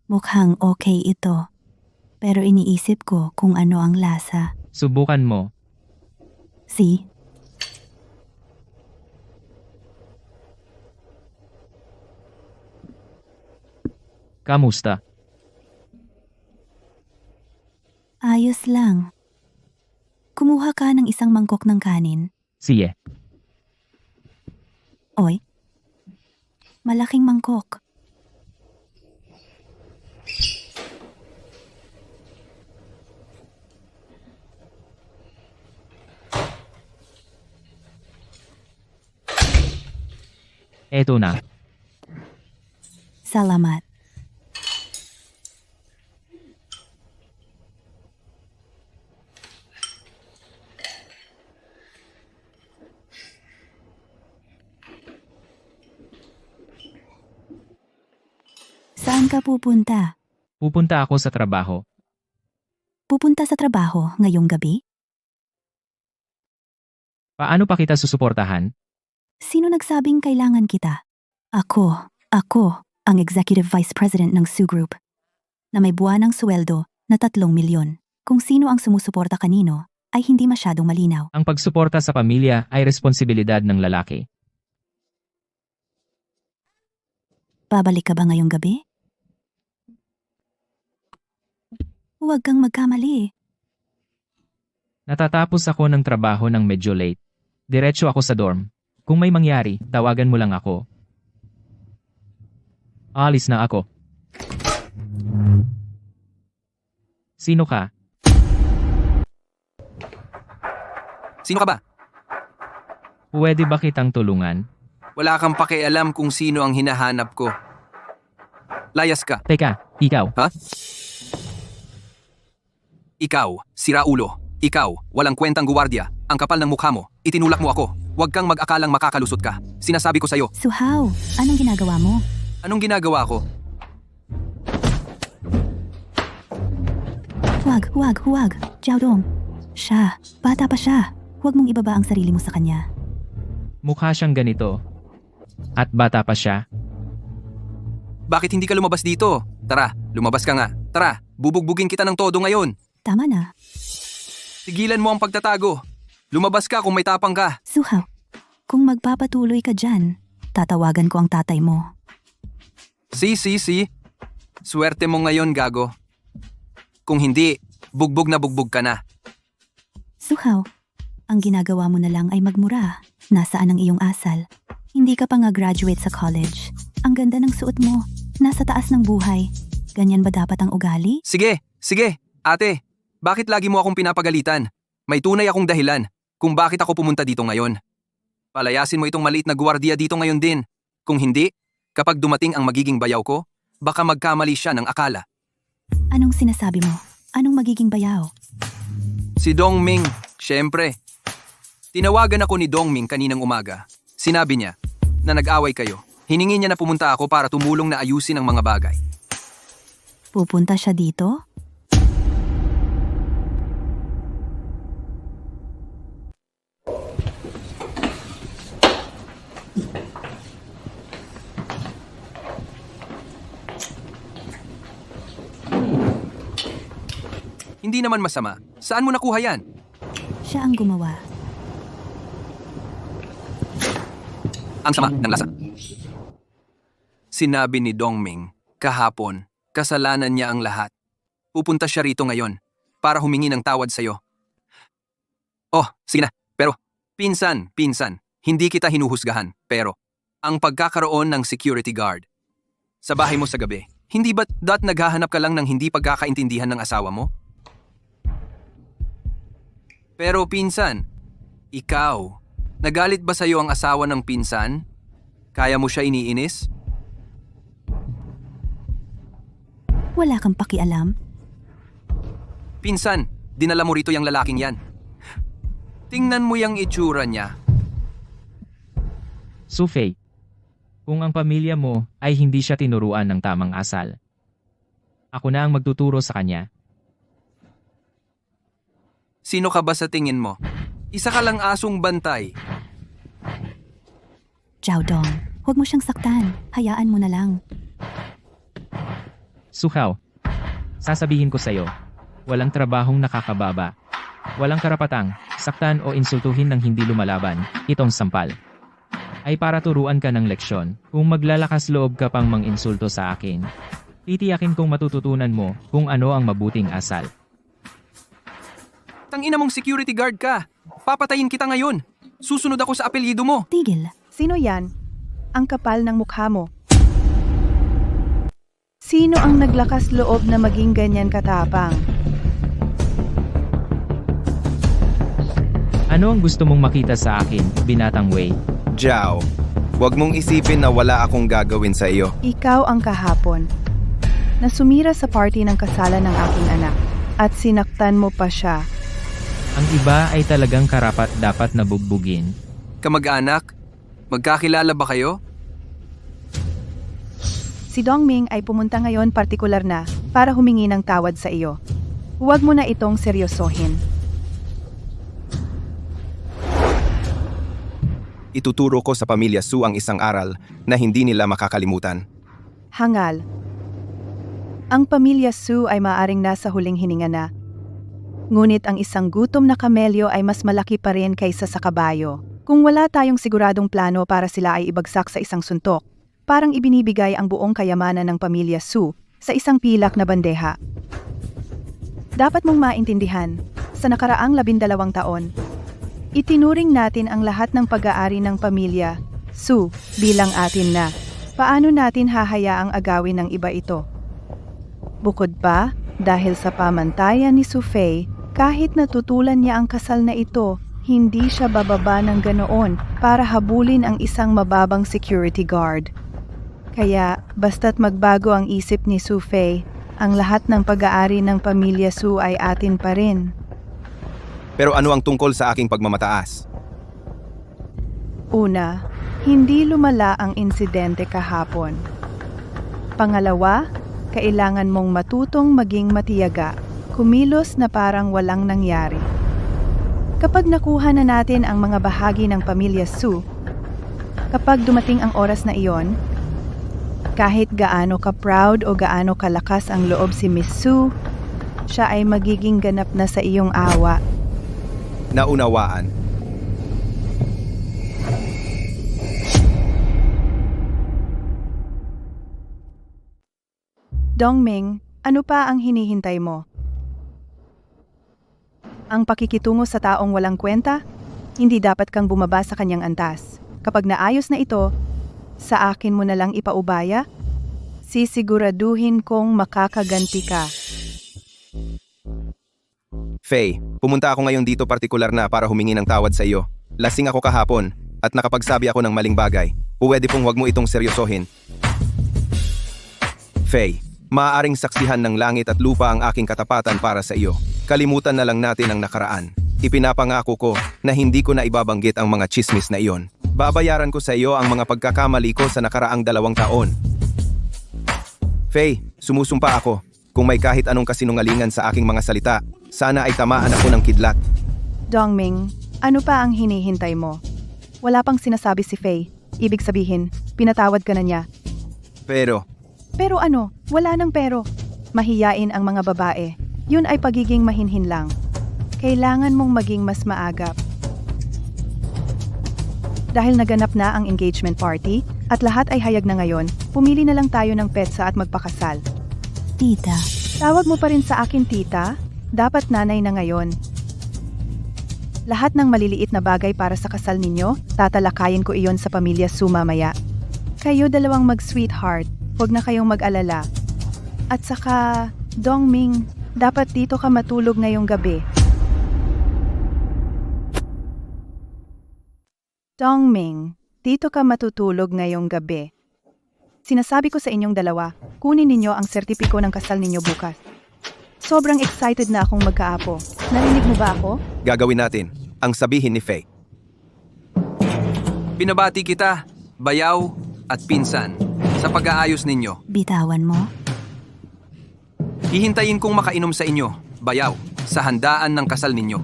Mukhang okay ito. Pero iniisip ko kung ano ang lasa. Subukan mo. See? Kamusta? Ayos lang. Kumuha ka ng isang mangkok ng kanin. Sige. Oy. Malaking mangkok. Eto na. Salamat. Saan ka pupunta? Pupunta ako sa trabaho. Pupunta sa trabaho ngayong gabi? Paano pa kita susuportahan? Sino nagsabing kailangan kita? Ako, ang Executive Vice President ng Sioux Group, na may buwanang sweldo na 3 milyon. Kung sino ang sumusuporta kanino, ay hindi masyadong malinaw. Ang pagsuporta sa pamilya ay responsibilidad ng lalaki. Babalik ka ba ngayong gabi? Huwag kang magkamali. Natatapos ako ng trabaho ng medyo late. Diretso ako sa dorm. Kung may mangyari, tawagan mo lang ako. Alis na ako. Sino ka? Sino ka ba? Pwede ba kitang tulungan? Wala kang pakialam kung sino ang hinahanap ko. Layas ka. Teka, ikaw. Ha? Ikaw, siraulo. Ikaw, walang kwentang guwardiya. Ang kapal ng mukha mo. Itinulak mo ako. Huwag kang mag-akalang makakalusot ka. Sinasabi ko sa'yo. Suhaw, anong ginagawa mo? Anong ginagawa ko? Huwag. Jiaodong. Siya, bata pa siya. Huwag mong ibaba ang sarili mo sa kanya. Mukha siyang ganito. At bata pa siya. Bakit hindi ka lumabas dito? Tara, lumabas ka nga. Tara, bubugbugin kita ng todo ngayon. Tama na. Tigilan mo ang pagtatago. Lumabas ka kung may tapang ka. Suhaw, kung magpapatuloy ka dyan, Tatawagan ko ang tatay mo. Si. Swerte mo ngayon, gago. Kung hindi, bugbog na bugbog ka na. Suhaw, ang ginagawa mo na lang ay magmura. Nasaan ang iyong asal? Hindi ka pa nga graduate sa college. Ang ganda ng suot mo. Nasa taas ng buhay. Ganyan ba dapat ang ugali? Sige. Ate, bakit lagi mo akong pinapagalitan? May tunay akong dahilan kung bakit ako pumunta dito ngayon. Palayasin mo itong maliit na gwardiya dito ngayon din. Kung hindi, kapag dumating ang magiging bayaw ko, baka magkamali siya ng akala. Anong sinasabi mo? Anong magiging bayaw? Si Dongming, syempre. Tinawagan ako ni Dongming kaninang umaga. Sinabi niya na nag-away kayo. Hiningi niya na pumunta ako para tumulong na ayusin ang mga bagay. Pupunta siya dito? Hindi naman masama. Saan mo nakuha yan? Siya ang gumawa. Ang sama ng lasa. Sinabi ni Dongming, kahapon, kasalanan niya ang lahat. Pupunta siya rito ngayon para humingi ng tawad sa'yo. Oh, sige na. Pero, pinsan, hindi kita hinuhusgahan. Pero, ang pagkakaroon ng security guard sa bahay mo sa gabi, hindi ba't naghahanap ka lang ng hindi pagkakaintindihan ng asawa mo? Pero pinsan, ikaw, nagalit ba sa'yo ang asawa ng pinsan? Kaya mo siya iniinis? Wala kang pakialam. Pinsan, dinala mo rito yung lalaking yan. Tingnan mo yung itsura niya. Sufei, kung ang pamilya mo ay hindi siya tinuruan ng tamang asal, ako na ang magtuturo sa kanya. Sino ka ba sa tingin mo? Isa ka lang asong bantay. Jiaodong, huwag mo siyang saktan. Hayaan mo na lang. Suhaw, sasabihin ko sa'yo, walang trabahong nakakababa. Walang karapatang saktan o insultuhin ng hindi lumalaban, itong sampal. Ay para turuan ka ng leksyon, kung maglalakas loob ka pang mang-insulto sa akin. Titiyakin kong matututunan mo kung ano ang mabuting asal. Tangina mong security guard ka. Papatayin kita ngayon. Susunod ako sa apelyido mo. Tigil. Sino yan? Ang kapal ng mukha mo. Sino ang naglakas loob na maging ganyan katapang? Ano ang gusto mong makita sa akin, binatang Wei? Jiao, huwag mong isipin na wala akong gagawin sa iyo. Ikaw ang kahapon na sumira sa party ng kasalan ng aking anak at sinaktan mo pa siya. Ang iba ay talagang karapat dapat na bugbugin. Kamag-anak, magkakilala ba kayo? Si Dongming ay pumunta ngayon partikular na para humingi ng tawad sa iyo. Huwag mo na itong seryosohin. Ituturo ko sa pamilya Su ang isang aral na hindi nila makakalimutan. Hangal. Ang pamilya Su ay maaring nasa huling hininga na. Ngunit ang isang gutom na kamelyo ay mas malaki pa rin kaysa sa kabayo. Kung wala tayong siguradong plano para sila ay ibagsak sa isang suntok, parang ibinibigay ang buong kayamanan ng pamilya Su sa isang pilak na bandeha. Dapat mong maintindihan, sa nakaraang 12 taon, itinuring natin ang lahat ng pag-aari ng pamilya Su bilang atin na. Paano natin hahayaang agawin ng iba ito? Bukod pa, dahil sa pamantayan ni Sufei, kahit natutulan niya ang kasal na ito, hindi siya bababa ng ganoon para habulin ang isang mababang security guard. Kaya, basta't magbago ang isip ni Sufei, ang lahat ng pag-aari ng pamilya Su ay atin pa rin. Pero ano ang tungkol sa aking pagmamataas? Una, hindi lumala ang insidente kahapon. Pangalawa, kailangan mong matutong maging matiyaga, kumilos na parang walang nangyari. Kapag nakuha na natin ang mga bahagi ng pamilya Su, kapag dumating ang oras na iyon, kahit gaano ka-proud o gaano kalakas ang loob si Miss Su, siya ay magiging ganap na sa iyong awa. Naunawaan. Dongming, ano pa ang hinihintay mo? Ang pakikitungo sa taong walang kwenta? Hindi dapat kang bumaba sa kanyang antas. Kapag naayos na ito, sa akin mo na lang ipaubaya? Sisiguraduhin kong makakaganti ka. Faye, pumunta ako ngayon dito partikular na para humingi ng tawad sa iyo. Lasing ako kahapon at nakapagsabi ako ng maling bagay. Pwede pong huwag mo itong seryosohin. Faye, maaaring saksihan ng langit at lupa ang aking katapatan para sa iyo. Kalimutan na lang natin ang nakaraan. Ipinapangako ko na hindi ko na ibabanggit ang mga chismis na iyon. Babayaran ko sa iyo ang mga pagkakamali ko sa nakaraang 2 taon. Faye, sumusumpa ako. Kung may kahit anong kasinungalingan sa aking mga salita, sana ay tamaan ako ng kidlat. Dongming, ano pa ang hinihintay mo? Wala pang sinasabi si Faye. Ibig sabihin, pinatawad ka na niya. Pero Pero wala nang pero. Mahiyain ang mga babae. Yun ay pagiging mahinhin lang. Kailangan mong maging mas maagap. Dahil naganap na ang engagement party at lahat ay hayag na ngayon, pumili na lang tayo ng petsa at magpakasal. Tita, Tawag mo pa rin sa akin tita? Dapat nanay na ngayon. Lahat ng maliliit na bagay para sa kasal ninyo, tatalakayin ko iyon sa pamilya Su mamaya. Kayo dalawang mag-sweetheart, huwag na kayong mag-alala. At saka, Dongming, dapat dito ka matulog ngayong gabi. Dongming, dito ka matutulog ngayong gabi. Sinasabi ko sa inyong dalawa, kunin ninyo ang sertipiko ng kasal ninyo bukas. Sobrang excited na akong magkaapo. Narinig mo ba ako? gagawin natin ang sabihin ni Faye. Binabati kita, bayaw at pinsan, sa pag-aayos ninyo. bitawan mo? Hihintayin kong makainom sa inyo, bayaw, sa handaan ng kasal ninyo.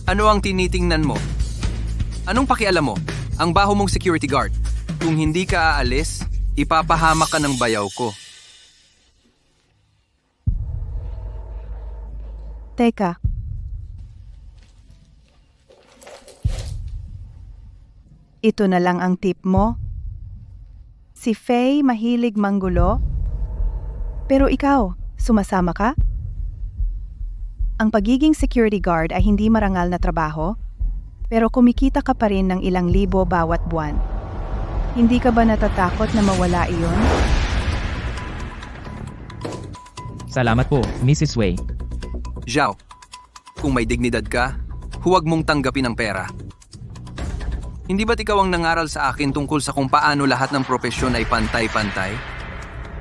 Ano ang tinitingnan mo? Anong pakialam mo? Ang baho mong security guard. Kung hindi ka aalis, ipapahamak ka ng bayaw ko. Teka. Ito na lang ang tip mo? Si Faye mahilig manggulo? Pero ikaw, sumasama ka? Ang pagiging security guard ay hindi marangal na trabaho, pero kumikita ka pa rin ng ilang libo bawat buwan. Hindi ka ba natatakot na mawala iyon? Salamat po, Mrs. Wei. Zhao, kung may dignidad ka, huwag mong tanggapin ang pera. Hindi ba't ikaw ang nangaral sa akin tungkol sa kung paano lahat ng propesyon ay pantay-pantay?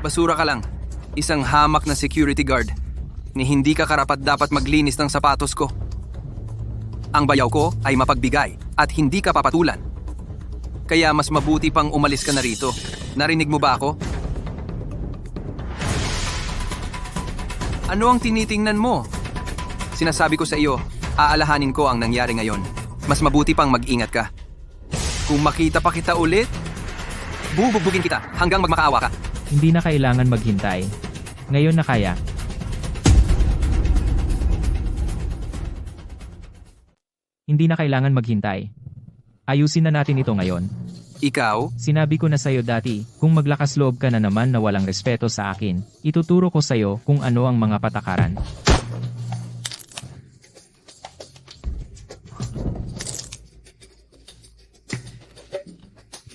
Basura ka lang, isang hamak na security guard, ni hindi ka karapat dapat maglinis ng sapatos ko. Ang bayaw ko ay mapagbigay at hindi ka papatulan. Kaya mas mabuti pang umalis ka na rito. Narinig mo ba ako? Ano ang tinitingnan mo? Sinasabi ko sa iyo, aalahanin ko ang nangyari ngayon. Mas mabuti pang mag-ingat ka. Kung makita pa kita ulit, bubugbugin kita hanggang magmakaawa ka. Hindi na kailangan maghintay. Ngayon na kaya. Hindi na kailangan maghintay. Ayusin na natin ito ngayon. Ikaw? Sinabi ko na sa'yo dati, kung maglakas loob ka na naman na walang respeto sa akin, ituturo ko sa'yo kung ano ang mga patakaran.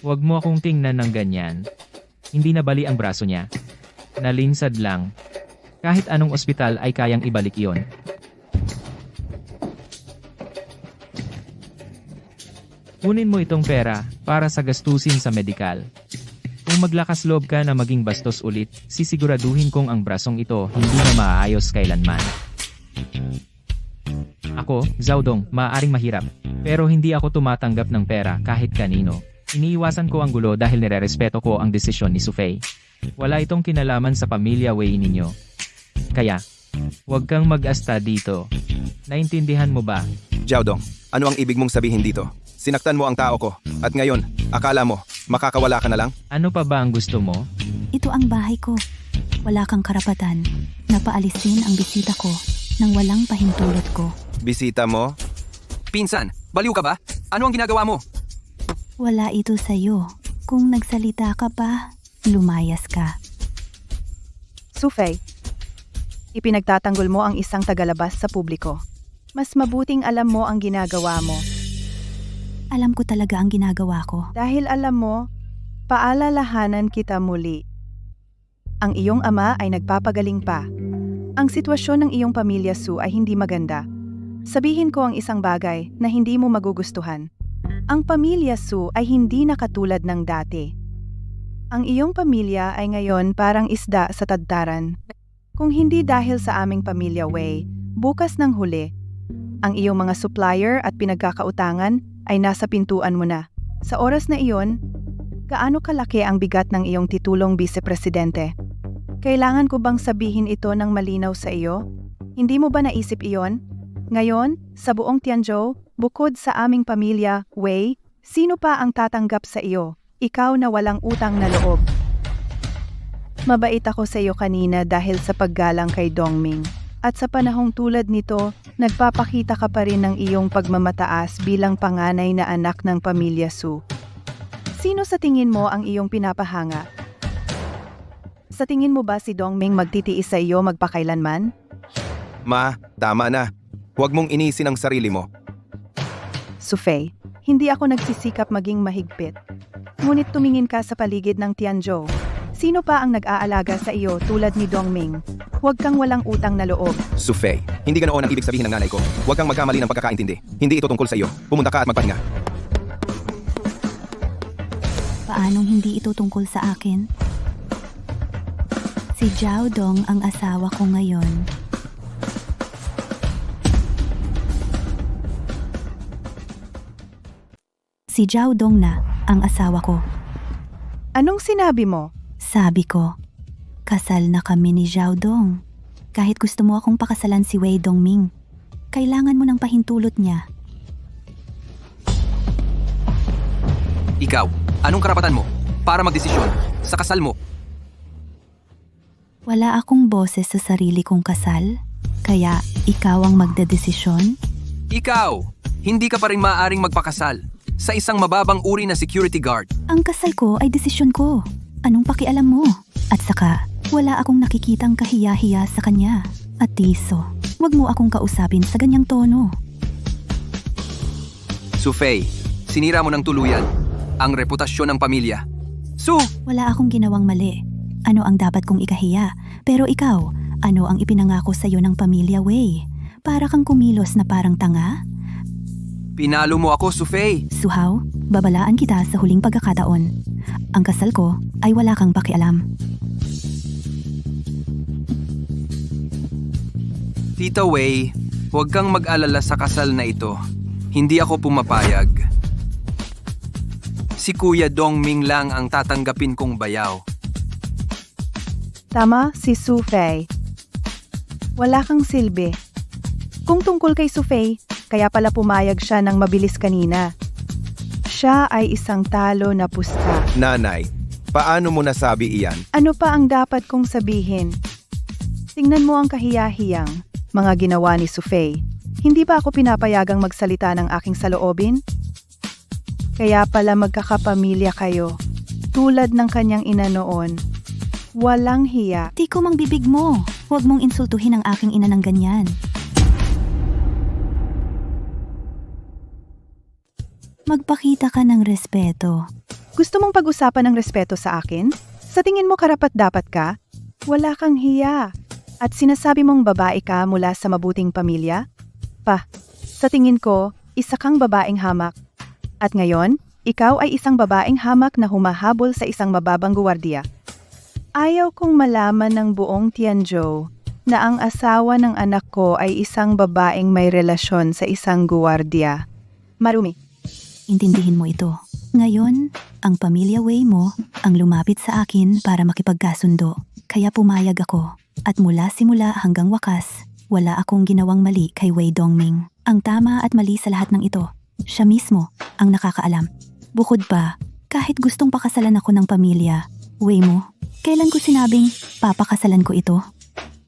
Huwag mo akong tingnan ng ganyan. Hindi na bali ang braso niya. Nalinsad lang. Kahit anong ospital ay kayang ibalik iyon. Kunin mo itong pera para sa gastusin sa medikal. Kung maglakas loob ka na maging bastos ulit, sisiguraduhin kong ang brasong ito hindi na maaayos kailanman. Ako, Zhaodong, maaaring mahirap. Pero hindi ako tumatanggap ng pera kahit kanino. Iniiwasan ko ang gulo dahil nirerespeto ko ang desisyon ni Su Fei. Wala itong kinalaman sa pamilya Wei ninyo. Kaya, huwag kang mag-asta dito. Naintindihan mo ba? Zhaodong, ano ang ibig mong sabihin dito? Sinaktan mo ang tao ko, at ngayon, akala mo, makakawala ka na lang? Ano pa ba ang gusto mo? Ito ang bahay ko. Wala kang karapatan na paalisin ang bisita ko nang walang pahintulot ko. Bisita mo? Pinsan, baliw ka ba? Ano ang ginagawa mo? Wala ito sa'yo. Kung nagsalita ka pa, lumayas ka. Sufei, ipinagtatanggol mo ang isang tagalabas sa publiko. Mas mabuting alam mo ang ginagawa mo. Alam ko talaga ang ginagawa ko. Dahil alam mo, paalalahanan kita muli. Ang iyong ama ay nagpapagaling pa. Ang sitwasyon ng iyong pamilya, Su, ay hindi maganda. Sabihin ko ang isang bagay na hindi mo magugustuhan. Ang pamilya, Su, ay hindi na katulad ng dati. Ang iyong pamilya ay ngayon parang isda sa tadtaran. Kung hindi dahil sa aming pamilya, Wei, bukas ng huli, ang iyong mga supplier at pinagkakautangan ay nasa pintuan mo na. Sa oras na iyon, gaano kalaki ang bigat ng iyong titulong vice-presidente? Kailangan ko bang sabihin ito ng malinaw sa iyo? Hindi mo ba naisip iyon? Ngayon, sa buong Tianzhou, bukod sa aming pamilya, Wei, sino pa ang tatanggap sa iyo? Ikaw na walang utang na loob. Mabait ako sa iyo kanina dahil sa paggalang kay Dongming. At sa panahong tulad nito, nagpapakita ka pa rin ng iyong pagmamataas bilang panganay na anak ng pamilya Su. Sino sa tingin mo ang iyong pinapahanga? Sa tingin mo ba si Dongming magtitiis sa iyo magpakailanman? Ma, tama na. Huwag mong inisin ang sarili mo. Sufei, hindi ako nagsisikap maging mahigpit. Ngunit tumingin ka sa paligid ng Tianzhou. Sino pa ang nag-aalaga sa iyo tulad ni Dongming? Huwag kang walang utang na loob. Sufei, hindi ganoon ang ibig sabihin ng nanay ko. Huwag kang magkamali ng pagkakaintindi. Hindi ito tungkol sa iyo. Pumunta ka at magpahinga. Paanong hindi ito tungkol sa akin? Si Zhao Dong ang asawa ko ngayon. Si Zhao Dong na ang asawa ko. Anong sinabi mo? Sabi ko, kasal na kami ni Zhao Dong. Kahit gusto mo akong pakasalan si Wei Dongming, kailangan mo ng pahintulot niya. Ikaw, anong karapatan mo para magdesisyon sa kasal mo? Wala akong boses sa sarili kong kasal, kaya ikaw ang magdedesisyon? Ikaw, hindi ka pa rin maaaring magpakasal sa isang mababang uri na security guard. Ang kasal ko ay desisyon ko. Anong pakialam mo? At saka, wala akong nakikitang kahiya-hiya sa kanya. At Tiso, wag mo akong kausapin sa ganyang tono. Sufei, sinira mo ng tuluyan ang reputasyon ng pamilya. Su! Wala akong ginawang mali. Ano ang dapat kong ikahiya? Pero ikaw, ano ang ipinangako sa iyo ng pamilya, Wei? Para kang kumilos na parang tanga? Pinalo mo ako, Sufei. Suhaw, babalaan kita sa huling pagkakataon. Ang kasal ko ay wala kang pakialam. Tita Wei, huwag kang mag-alala sa kasal na ito. Hindi ako pumapayag. Si Kuya Dongming lang ang tatanggapin kong bayaw. Tama si Sufei. Wala kang silbi. Kung tungkol kay Sufei, kaya pala pumayag siya ng mabilis kanina. Siya ay isang talo na pusta. Nanay, paano mo nasabi iyan? Ano pa ang dapat kong sabihin? Tingnan mo ang kahiya-hiyang mga ginawa ni Sufei. Hindi ba ako pinapayagang magsalita ng aking saloobin? Kaya pala magkakapamilya kayo, tulad ng kanyang ina noon. Walang hiya. Di ko mang bibig mo. Huwag mong insultuhin ang aking ina ng ganyan. Magpakita ka ng respeto. Gusto mong pag-usapan ng respeto sa akin? Sa tingin mo karapat-dapat ka? Wala kang hiya. At sinasabi mong babae ka mula sa mabuting pamilya? Sa tingin ko, isa kang babaeng hamak. At ngayon, ikaw ay isang babaeng hamak na humahabol sa isang mababang guwardiya. Ayaw kong malaman ng buong Tianzhou na ang asawa ng anak ko ay isang babaeng may relasyon sa isang guwardiya. Marumi. Intindihin mo ito. Ngayon, ang pamilya Wei mo ang lumapit sa akin para makipagkasundo. Kaya pumayag ako. At mula simula hanggang wakas, wala akong ginawang mali kay Wei Dongming. Ang tama at mali sa lahat ng ito, siya mismo ang nakakaalam. Bukod pa, kahit gustong pakasalan ako ng pamilya, Wei mo, kailan ko sinabing papakasalan ko ito?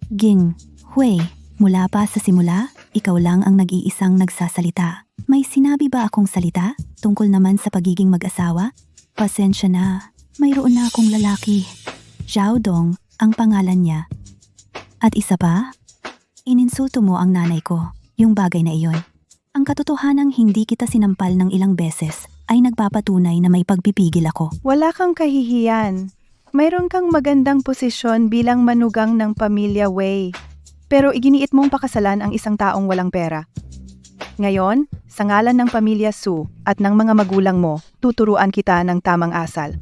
Ging, Wei, mula pa sa simula, ikaw lang ang nag-iisang nagsasalita. May sinabi ba akong salita tungkol naman sa pagiging mag-asawa? Pasensya na, mayroon na akong lalaki. Zhao Dong, ang pangalan niya, At isa pa, ininsulto mo ang nanay ko, yung bagay na iyon. Ang katotohanang hindi kita sinampal ng ilang beses ay nagpapatunay na may pagpipigil ako. Wala kang kahihiyan. Mayroon kang magandang posisyon bilang manugang ng pamilya Wei. Pero iginiit mong pakasalan ang isang taong walang pera. Ngayon, sa ngalan ng pamilya Su at ng mga magulang mo, tuturuan kita ng tamang asal.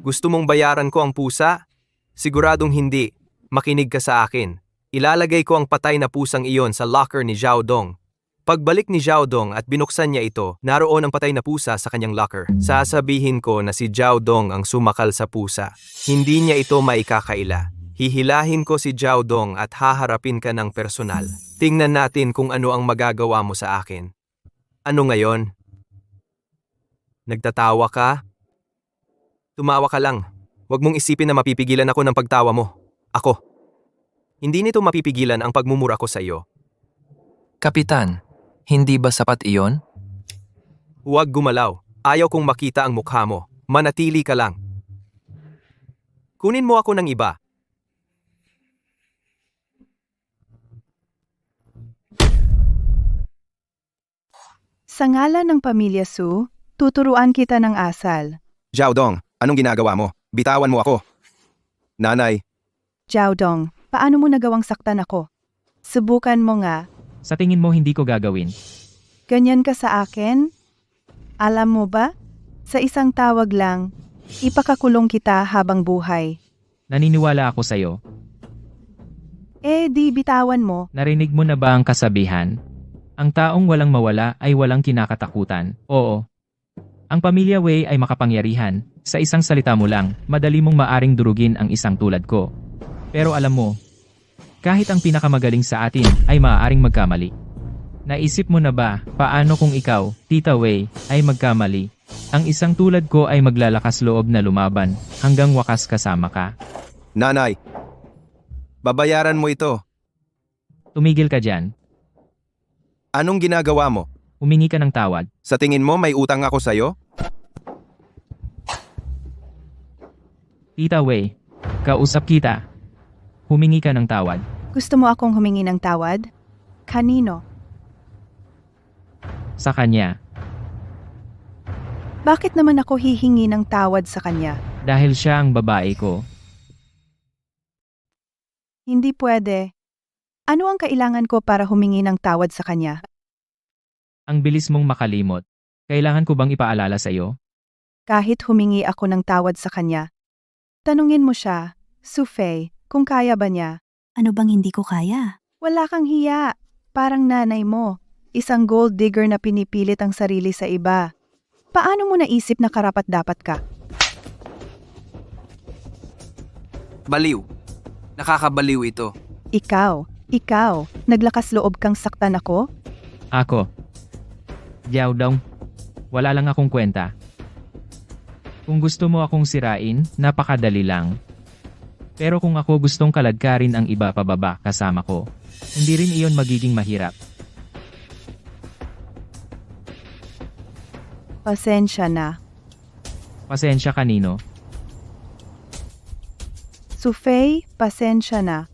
Gusto mong bayaran ko ang pusa? Siguradong hindi. Makinig ka sa akin. Ilalagay ko ang patay na pusang iyon sa locker ni Zhao Dong. Pagbalik ni Zhao Dong at binuksan niya ito, naroon ang patay na pusa sa kanyang locker. Sasabihin ko na si Zhao Dong ang sumakal sa pusa. Hindi niya ito maikakaila. Hihilahin ko si Zhao Dong at haharapin ka ng personal. Tingnan natin kung ano ang magagawa mo sa akin. Ano ngayon? Nagtatawa ka? Tumawa ka lang. Huwag mong isipin na mapipigilan ako ng pagtawa mo. Ako. Hindi nito mapipigilan ang pagmumura ko sa iyo. Kapitan, hindi ba sapat iyon? Huwag gumalaw. Ayaw kong makita ang mukha mo. Manatili ka lang. Kunin mo ako ng iba. Sa ngalan ng pamilya Su, tuturuan kita ng asal. Zhao Dong, anong ginagawa mo? Bitawan mo ako. Nanay, Zhao Dong, paano mo nagawang saktan ako? Subukan mo nga. Sa tingin mo hindi ko gagawin. Ganyan ka sa akin? Alam mo ba? Sa isang tawag lang, ipakakulong kita habang buhay. Naniniwala ako sa'yo. Di bitawan mo. Narinig mo na ba ang kasabihan? Ang taong walang mawala ay walang kinakatakutan. Oo. Ang pamilya Wei ay makapangyarihan. Sa isang salita mo lang, madali mong maaring durugin ang isang tulad ko. Pero alam mo, kahit ang pinakamagaling sa atin ay maaaring magkamali. Naisip mo na ba, paano kung ikaw, Tita Wei, ay magkamali? Ang isang tulad ko ay maglalakas loob na lumaban, hanggang wakas kasama ka. nanay, babayaran mo ito. Tumigil ka dyan. Anong ginagawa mo? Humingi ka ng tawad. Sa tingin mo may utang ako sa'yo? Tita Wei, kausap kita. Humingi ka ng tawad. Gusto mo akong humingi ng tawad? Kanino? Sa kanya. Bakit naman ako hihingi ng tawad sa kanya? Dahil siya ang babae ko. Hindi pwede. Ano ang kailangan ko para humingi ng tawad sa kanya? Ang bilis mong makalimot. Kailangan ko bang ipaalala sa'yo? Kahit humingi ako ng tawad sa kanya. Tanungin mo siya, Sufei, kung kaya ba niya. Ano bang hindi ko kaya? Wala kang hiya. Parang nanay mo. Isang gold digger na pinipilit ang sarili sa iba. Paano mo naisip na karapat-dapat ka? Baliw. Nakakabaliw ito. Ikaw, naglakas loob kang saktan ako? Ako. Zhao Dong. Wala lang akong kwenta. Kung gusto mo akong sirain, napakadali lang. Pero kung ako gustong kaladkarin ang iba pababa kasama ko, hindi rin iyon magiging mahirap. Pasensya na. Pasensya kanino. Sufei, pasensya na.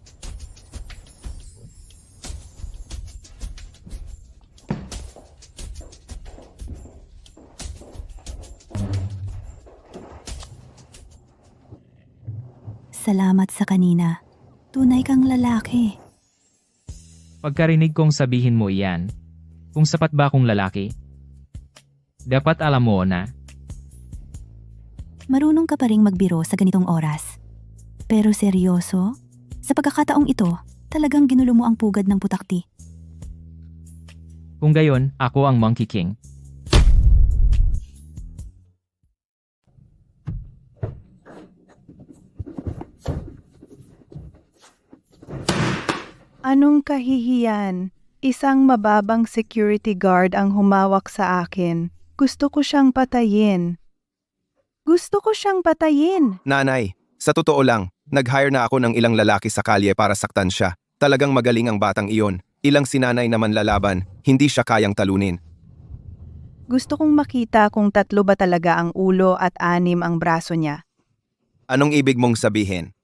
Salamat sa kanina. Tunay kang lalaki. Pagkarinig kong sabihin mo iyan, kung sapat ba akong lalaki? Dapat alam mo na, Marunong ka pa ring magbiro sa ganitong oras. Pero seryoso? Sa pagkakataong ito, talagang ginulo mo ang pugad ng putakti. kung gayon, ako ang Monkey King. Anong kahihiyan? Isang mababang security guard ang humawak sa akin. Gusto ko siyang patayin. Nanay, sa totoo lang, nag-hire na ako ng ilang lalaki sa kalye para saktan siya. Talagang magaling ang batang iyon. Ilang sinanay naman lalaban, hindi siya kayang talunin. Gusto kong makita kung 3 ba talaga ang ulo at 6 ang braso niya. Anong ibig mong sabihin?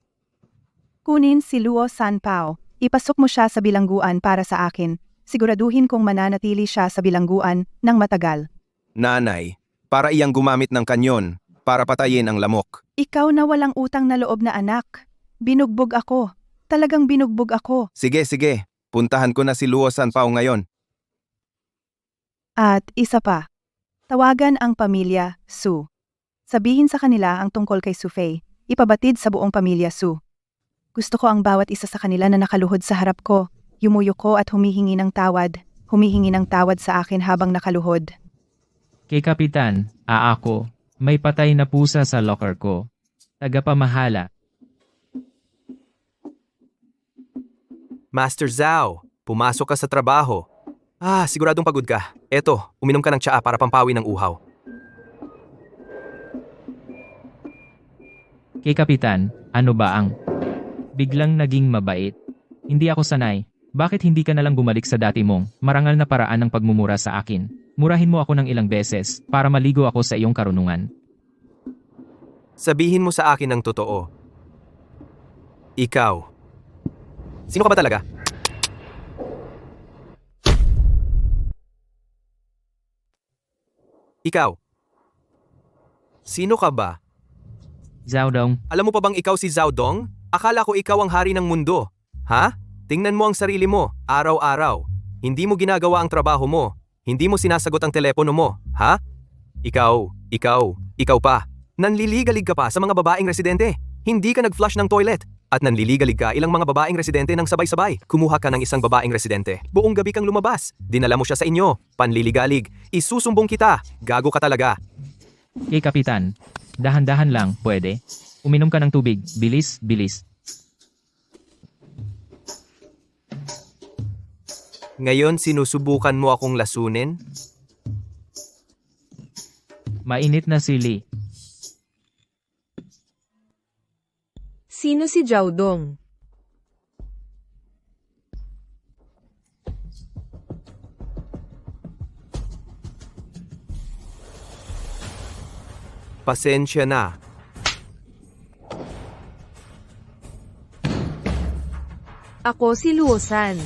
Kunin si Luo Sanpao. Ipasok mo siya sa bilangguan para sa akin. Siguraduhin kong mananatili siya sa bilangguan ng matagal. Nanay, para iyang gumamit ng kanyon para patayin ang lamok. Ikaw na walang utang na loob na anak. Binugbog ako. Talagang binugbog ako. Sige, sige. Puntahan ko na si Luo Sanpao ngayon. At isa pa. Tawagan ang pamilya Su. Sabihin sa kanila ang tungkol kay Sufei. Ipabatid sa buong pamilya Su. Gusto ko ang bawat isa sa kanila na nakaluhod sa harap ko. Yumuyuko at humihingi ng tawad. Humihingi ng tawad sa akin habang nakaluhod. Kay Kapitan, ako, may patay na pusa sa locker ko. Tagapamahala. Master Zhao, pumasok ka sa trabaho. Siguradong pagod ka. Eto, uminom ka ng tsaa para pampawi ng uhaw. Kay Kapitan, ano ba ang biglang naging mabait? Hindi ako sanay. Bakit hindi ka nalang bumalik sa dati mong marangal na paraan ng pagmumura sa akin? Murahin mo ako ng ilang beses para maligo ako sa iyong karunungan. Sabihin mo sa akin ang totoo. Ikaw. Sino ka ba talaga? Ikaw. Sino ka ba? Zhao Dong, Alam mo pa bang ikaw si Zhao Dong? Akala ko ikaw ang hari ng mundo. Ha? Tingnan mo ang sarili mo, araw-araw. Hindi mo ginagawa ang trabaho mo. Hindi mo sinasagot ang telepono mo. Ha? Ikaw pa. Nanliligalig ka pa sa mga babaeng residente. Hindi ka nag-flush ng toilet. At nanliligalig ka ilang mga babaeng residente ng sabay-sabay. Kumuha ka ng isang babaeng residente. Buong gabi kang lumabas. Dinala mo siya sa inyo. Panliligalig. Isusumbong kita. Gago ka talaga. kay Kapitan, dahan-dahan lang, pwede? Uminom ka ng tubig, bilis, bilis. Ngayon sinusubukan mo akong lasunin? Mainit na si Lee. Sino si Zhao Dong? Pasensya na. Ako si Luosan.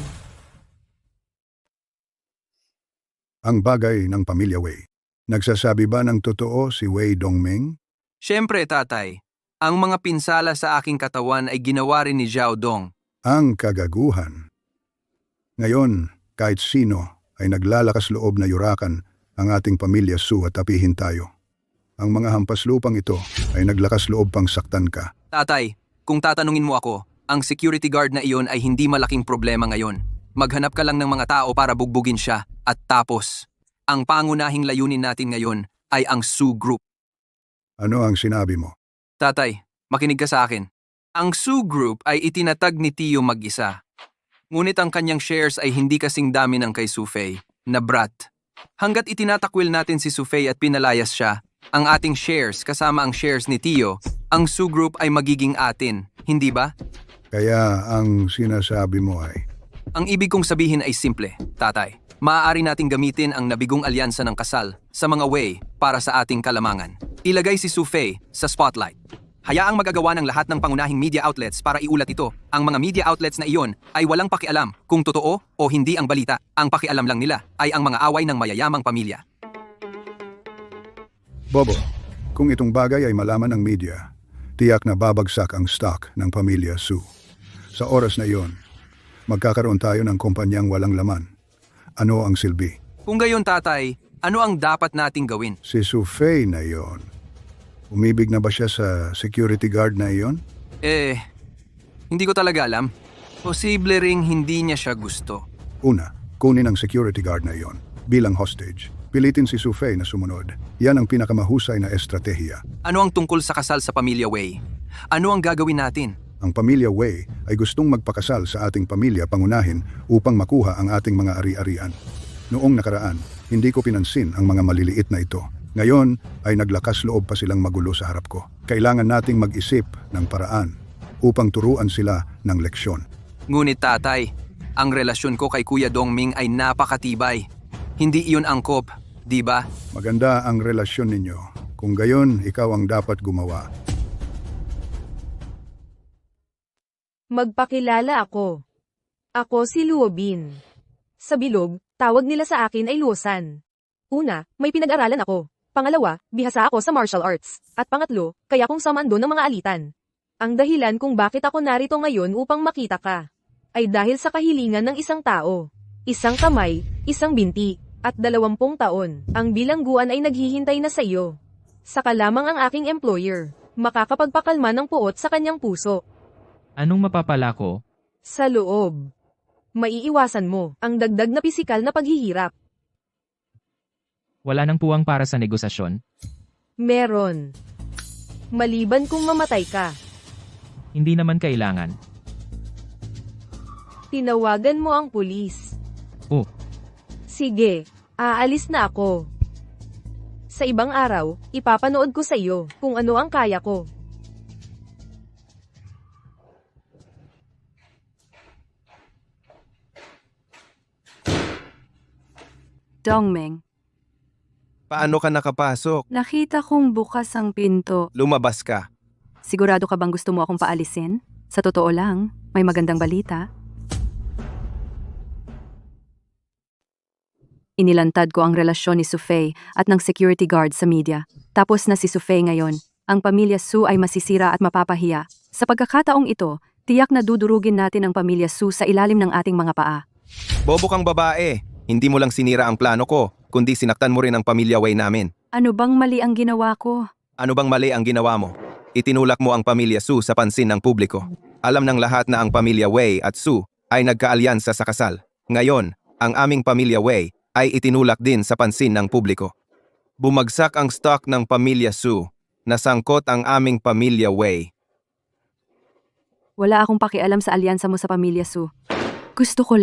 Ang bagay ng pamilya Wei. Nagsasabi ba ng totoo si Wei Dongming? Siyempre, tatay. Ang mga pinsala sa aking katawan ay ginawa rin ni Zhao Dong. Ang kagaguhan. Ngayon, kahit sino ay naglalakas loob na yurakan ang ating pamilya Su at tapihin tayo. Ang mga hampas lupang ito ay naglakas loob pang saktan ka. Tatay, kung tatanungin mo ako, ang security guard na iyon ay hindi malaking problema ngayon. Maghanap ka lang ng mga tao para bugbugin siya at tapos, ang pangunahing layunin natin ngayon ay ang Su Group. Ano ang sinabi mo? Tatay, makinig ka sa akin. Ang Su Group ay itinatag ni Tio mag-isa. Ngunit ang kanyang shares ay hindi kasing dami ng kay Sufei, na brat. Hanggat itinatakwil natin si Sufei at pinalayas siya, ang ating shares kasama ang shares ni Tio, ang Su Group ay magiging atin, hindi ba? Kaya ang sinasabi mo ay... Ang ibig kong sabihin ay simple, tatay. Maaari nating gamitin ang nabigong alyansa ng kasal sa mga Wei para sa ating kalamangan. Ilagay si Sufei sa spotlight. Hayaang magagawa ng lahat ng pangunahing media outlets para iulat ito. Ang mga media outlets na iyon ay walang pakialam kung totoo o hindi ang balita. Ang pakialam lang nila ay ang mga away ng mayayamang pamilya. Bobo, kung itong bagay ay malaman ng media, tiyak na babagsak ang stock ng pamilya Su. Sa oras na iyon, magkakaroon tayo ng kumpanyang walang laman. Ano ang silbi? Kung gayon, tatay, ano ang dapat nating gawin? Si Sufei na iyon. Umibig na ba siya sa security guard na iyon? Hindi ko talaga alam. Posible ring hindi niya siya gusto. Una, kunin ang security guard na iyon bilang hostage. Pilitin si Sufei na sumunod. Yan ang pinakamahusay na estratehiya. Ano ang tungkol sa kasal sa pamilya Wei? Ano ang gagawin natin? Ang pamilya Wei ay gustong magpakasal sa ating pamilya pangunahin upang makuha ang ating mga ari-arian. Noong nakaraan, hindi ko pinansin ang mga maliliit na ito. Ngayon ay naglakas loob pa silang magulo sa harap ko. Kailangan nating mag-isip ng paraan upang turuan sila ng leksyon. Ngunit tatay, ang relasyon ko kay Kuya Dongming ay napakatibay. Hindi iyon angkop, Di ba? Maganda ang relasyon ninyo. Kung gayon, ikaw ang dapat gumawa. Magpakilala ako. Ako si Luobin. Sa bilog, tawag nila sa akin ay Luosan. Una, may pinag-aralan ako. Pangalawa, bihasa ako sa martial arts. At pangatlo, kaya kong samando ng mga alitan. Ang dahilan kung bakit ako narito ngayon upang makita ka, ay dahil sa kahilingan ng isang tao. Isang kamay, isang binti, at 20 taon. Ang bilangguan ay naghihintay na sa iyo. Saka lamang ang aking employer, makakapagpakalma ng puot sa kanyang puso. Anong mapapala ko? Sa loob. Maiiwasan mo ang dagdag na pisikal na paghihirap. Wala nang puwang para sa negosasyon? Meron. Maliban kung mamatay ka. Hindi naman kailangan. Tinawagan mo ang pulis. Oh, Sige, aalis na ako. Sa ibang araw, ipapanood ko sa iyo kung ano ang kaya ko. Dongmeng, Paano ka nakapasok? nakita kong bukas ang pinto. Lumabas ka. Sigurado ka bang gusto mo akong paalisin? Sa totoo lang, may magandang balita. Inilantad ko ang relasyon ni Sufei at ng security guard sa media. Tapos na si Sufei ngayon. Ang pamilya Su ay masisira at mapapahiya. Sa pagkakataong ito, tiyak na dudurugin natin ang pamilya Su sa ilalim ng ating mga paa. Bobo kang babae. Hindi mo lang sinira ang plano ko, kundi sinaktan mo rin ang pamilya Wei namin. Ano bang mali ang ginawa ko? Ano bang mali ang ginawa mo? Itinulak mo ang pamilya Su sa pansin ng publiko. Alam ng lahat na ang pamilya Wei at Su ay nagkaalyansa sa kasal. Ngayon, ang aming pamilya Wei ay itinulak din sa pansin ng publiko. Bumagsak ang stock ng pamilya Su. Nasangkot ang aming pamilya Wei. Wala akong pakialam sa alyansa mo sa pamilya Su. Gusto ko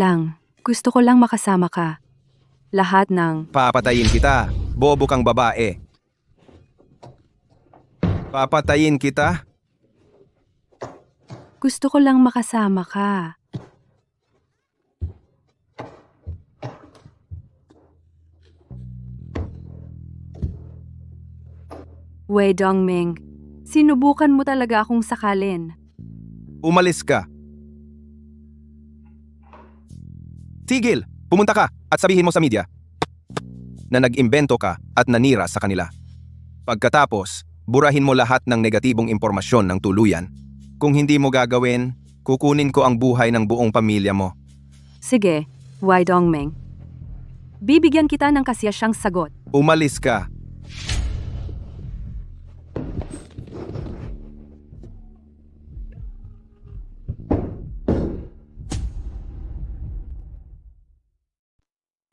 lang makasama ka. Lahat ng Papatayin kita. Bobo kang babae. Papatayin kita? gusto ko lang makasama ka. Wei Dongming, sinubukan mo talaga akong sakalin. Umalis ka. Tigil! Pumunta ka at sabihin mo sa media na nag-imbento ka at nanira sa kanila. Pagkatapos, burahin mo lahat ng negatibong impormasyon ng tuluyan. Kung hindi mo gagawin, kukunin ko ang buhay ng buong pamilya mo. Sige, Wei Dongming. Bibigyan kita ng kasiyasyang sagot. Umalis ka.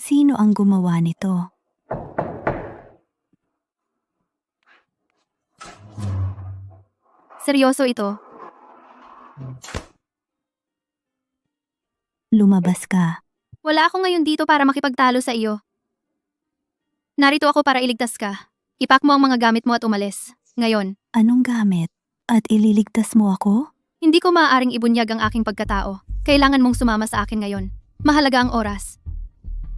Sino ang gumawa nito? Seryoso ito. Lumabas ka. Wala ako ngayon dito para makipagtalo sa iyo. Narito ako para iligtas ka. Ipak mo ang mga gamit mo at umalis. Ngayon, Anong gamit? At ililigtas mo ako? hindi ko maaaring ibunyag ang aking pagkatao. Kailangan mong sumama sa akin ngayon. Mahalaga ang oras.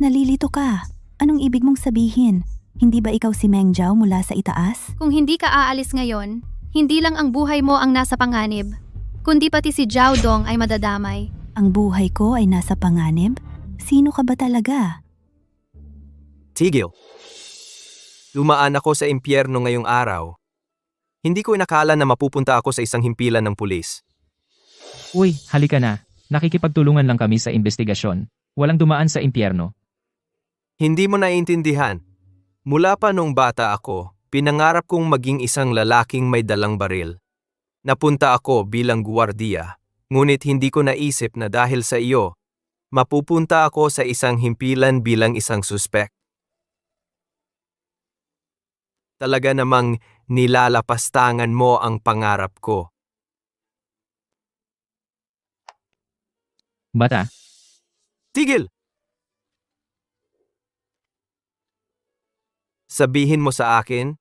Nalilito ka. Anong ibig mong sabihin? Hindi ba ikaw si Meng Zhao mula sa itaas? Kung hindi ka aalis ngayon, hindi lang ang buhay mo ang nasa panganib, kundi pati si Zhao Dong ay madadamay. Ang buhay ko ay nasa panganib? Sino ka ba talaga? Tigil. Dumaan ako sa impyerno ngayong araw. Hindi ko inakala na mapupunta ako sa isang himpilan ng pulis. Uy, halika na. Nakikipagtulungan lang kami sa investigasyon. Walang dumaan sa impyerno. Hindi mo naiintindihan. Mula pa nung bata ako, pinangarap kong maging isang lalaking may dalang baril. Napunta ako bilang guwardiya, ngunit hindi ko naisip na dahil sa iyo, mapupunta ako sa isang himpilan bilang isang suspek. Talaga namang nilalapastangan mo ang pangarap ko. Bata, Tigil! Sabihin mo sa akin,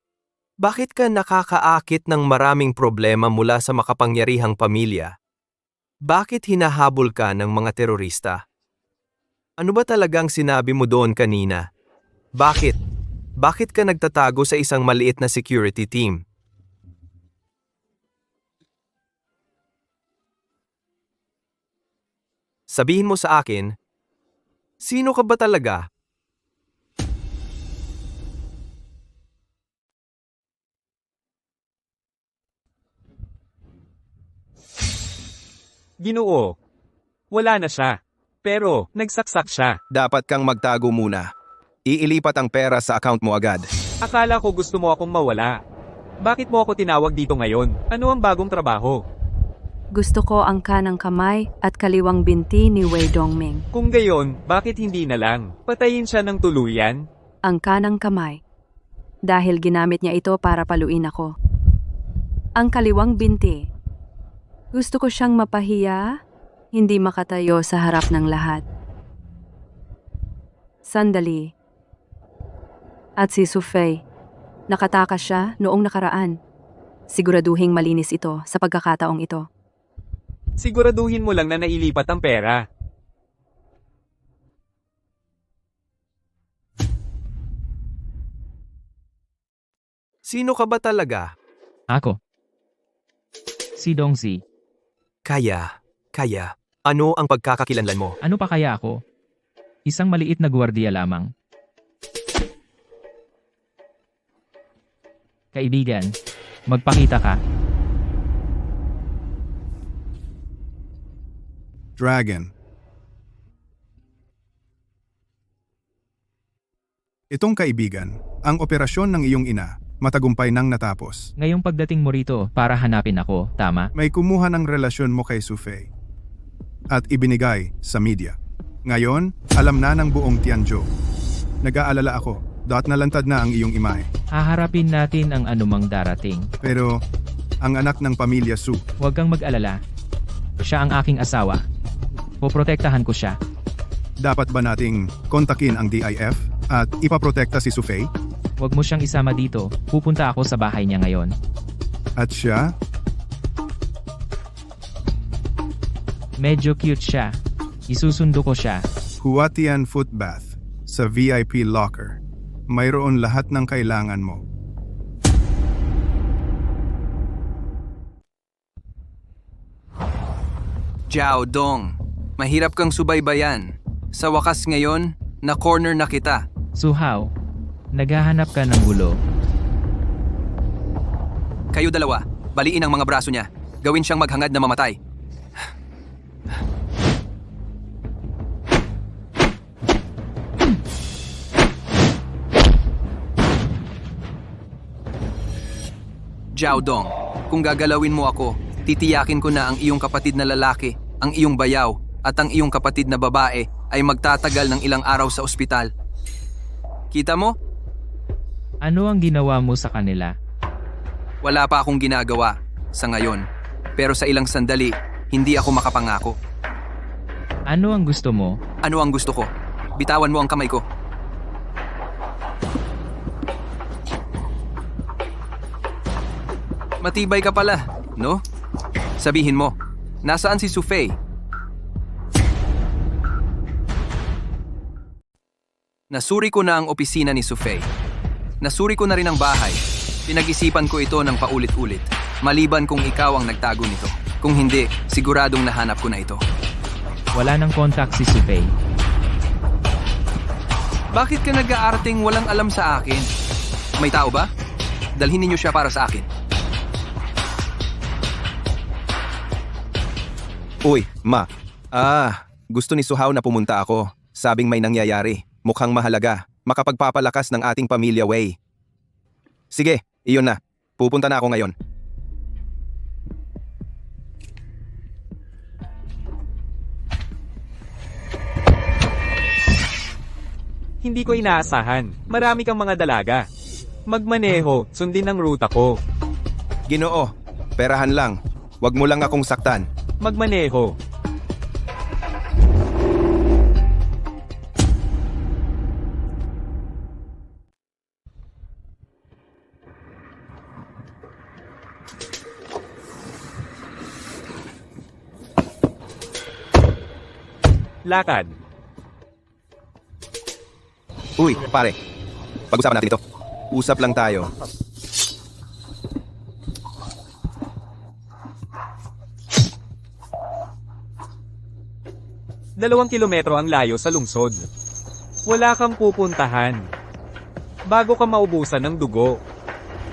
bakit ka nakakaakit ng maraming problema mula sa makapangyarihang pamilya? Bakit hinahabol ka ng mga terorista? Ano ba talagang sinabi mo doon kanina? Bakit? Bakit ka nagtatago sa isang maliit na security team? Sabihin mo sa akin, sino ka ba talaga? Ginoo. Wala na siya. Pero, nagsaksak siya. Dapat kang magtago muna. Iilipat ang pera sa account mo agad. Akala ko gusto mo akong mawala. Bakit mo ako tinawag dito ngayon? Ano ang bagong trabaho? Gusto ko ang kanang kamay at kaliwang binti ni Wei Dongming. Kung gayon, bakit hindi na lang? Patayin siya ng tuluyan? Ang kanang kamay. Dahil ginamit niya ito para paluin ako. Ang kaliwang binti. Gusto ko siyang mapahiya, hindi makatayo sa harap ng lahat. Sandali. At si Sufei, nakatakas siya noong nakaraan. Siguraduhing malinis ito sa pagkakataong ito. Siguraduhin mo lang na nailipat ang pera. Sino ka ba talaga? Ako. Si Dongzi. Kaya. Ano ang pagkakakilanlan mo? Ano pa kaya ako? Isang maliit na gwardiya lamang. Kaibigan, magpakita ka. Dragon. Itong kaibigan, ang operasyon ng iyong ina, matagumpay nang natapos. Ngayong pagdating mo rito para hanapin ako, tama? May kumuha ng relasyon mo kay Sufei at ibinigay sa media. Ngayon, alam na ng buong Tianzhou. Nag-aalala ako, nalantad na ang iyong imahe. Haharapin natin ang anumang darating. Pero, ang anak ng pamilya Su, Huwag kang mag-alala. Siya ang aking asawa. Poprotektahan ko siya. dapat ba nating kontakin ang DIF at ipaprotekta si Sufei? Huwag mo siyang isama dito. Pupunta ako sa bahay niya ngayon. At siya? Medyo cute siya. Isusundo ko siya. Huatian Foot Bath sa VIP locker. Mayroon lahat ng kailangan mo. Jiao Dong, mahirap kang subaybayan. Sa wakas ngayon, na-corner na kita. Suhaw, naghahanap ka ng gulo. Kayo dalawa, baliin ang mga braso niya. Gawin siyang maghangad na mamatay. Jiao Dong, kung gagalawin mo ako, titiyakin ko na ang iyong kapatid na lalaki, ang iyong bayaw, at ang iyong kapatid na babae ay magtatagal ng ilang araw sa ospital. Kita mo? Ano ang ginawa mo sa kanila? Wala pa akong ginagawa sa ngayon. Pero sa ilang sandali, hindi ako makapangako. Ano ang gusto mo? Ano ang gusto ko? Bitawan mo ang kamay ko. Matibay ka pala, no? Sabihin mo, nasaan si Sufei? Nasuri ko na ang opisina ni Sufei. Nasuri ko na rin ang bahay. Pinag-isipan ko ito ng paulit-ulit. Maliban kung ikaw ang nagtago nito. Kung hindi, siguradong nahanap ko na ito. Wala nang contact si Sufei. Bakit ka nag-aarting walang alam sa akin? May tao ba? Dalhin ninyo siya para sa akin. Uy, Ma. Gusto ni Suhaw na pumunta ako. Sabing may nangyayari. Mukhang mahalaga. Makapagpapalakas ng ating pamilya Wei. Sige, iyon na. Pupunta na ako ngayon. Hindi ko inaasahan. Marami kang mga dalaga. Magmaneho, sundin ang ruta ko. Ginoo, perahan lang. Huwag mo lang akong saktan. Magmaneho. Lakad. Uy, pare. Pag-usapan natin ito. Usap lang tayo. Dalawang kilometro ang layo sa lungsod. Wala kang pupuntahan. Bago ka maubusan ng dugo,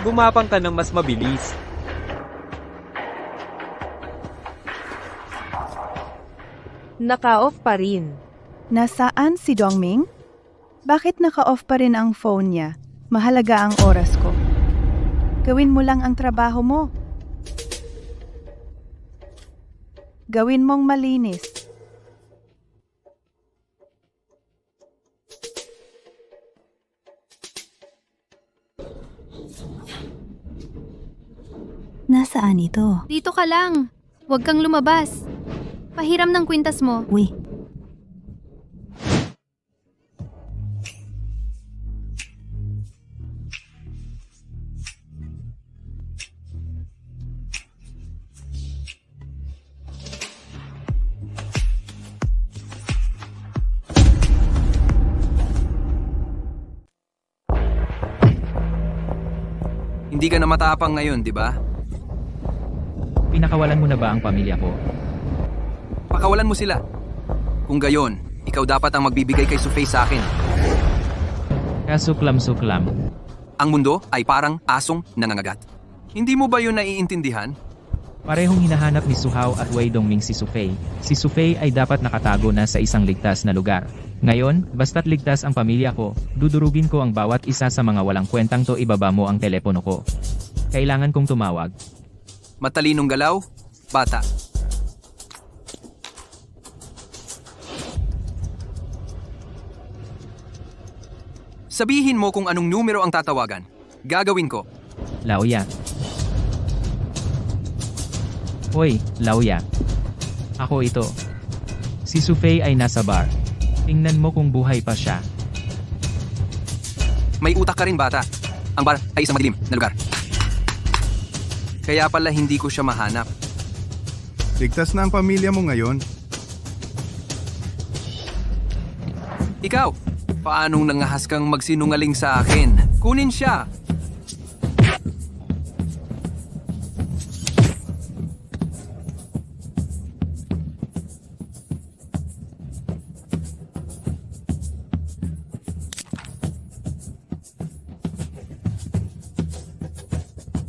gumapang ka ng mas mabilis. Naka-off pa rin. Nasaan si Dongming? Bakit naka-off pa rin ang phone niya? Mahalaga ang oras ko. Gawin mo lang ang trabaho mo. Gawin mong malinis. Nasaan ito? Dito ka lang. Huwag kang lumabas. Pahiram ng kwintas mo. Uy, Hindi ka na matapang ngayon, di ba? Pinakawalan mo na ba ang pamilya ko? Pakawalan mo sila. Kung gayon, ikaw dapat ang magbibigay kay Sufei sa akin. Kasuklam-suklam. Ang mundo ay parang asong nangangagat. Hindi mo ba yun naiintindihan? Parehong hinahanap ni Su Hao at Wei Dongming si Sufei. Si Sufei ay dapat nakatago na sa isang ligtas na lugar. Ngayon, basta't ligtas ang pamilya ko, dudurugin ko ang bawat isa sa mga walang kwentang to. Ibaba mo ang telepono ko. Kailangan kong tumawag. Matalinong galaw, bata. Sabihin mo kung anong numero ang tatawagan. Gagawin ko. Laoya. Hoy, Laoya. Ako ito. Si Sufei ay nasa bar. Tingnan mo kung buhay pa siya. May utak ka rin, bata. Ang bar ay isang madilim na lugar. Kaya pala hindi ko siya mahanap. Ligtas na ang pamilya mo ngayon. Ikaw, paanong nangahas kang magsinungaling sa akin? Kunin siya.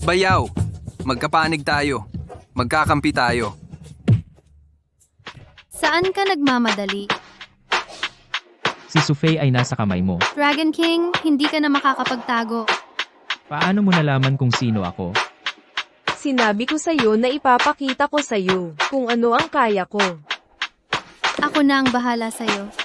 Bayaw, magkapanig tayo. Magkakampi tayo. Saan ka nagmamadali? Si Sufei ay nasa kamay mo. Dragon King, hindi ka na makakapagtago. Paano mo nalaman kung sino ako? Sinabi ko sa'yo na ipapakita ko sa'yo kung ano ang kaya ko. Ako na ang bahala sa'yo.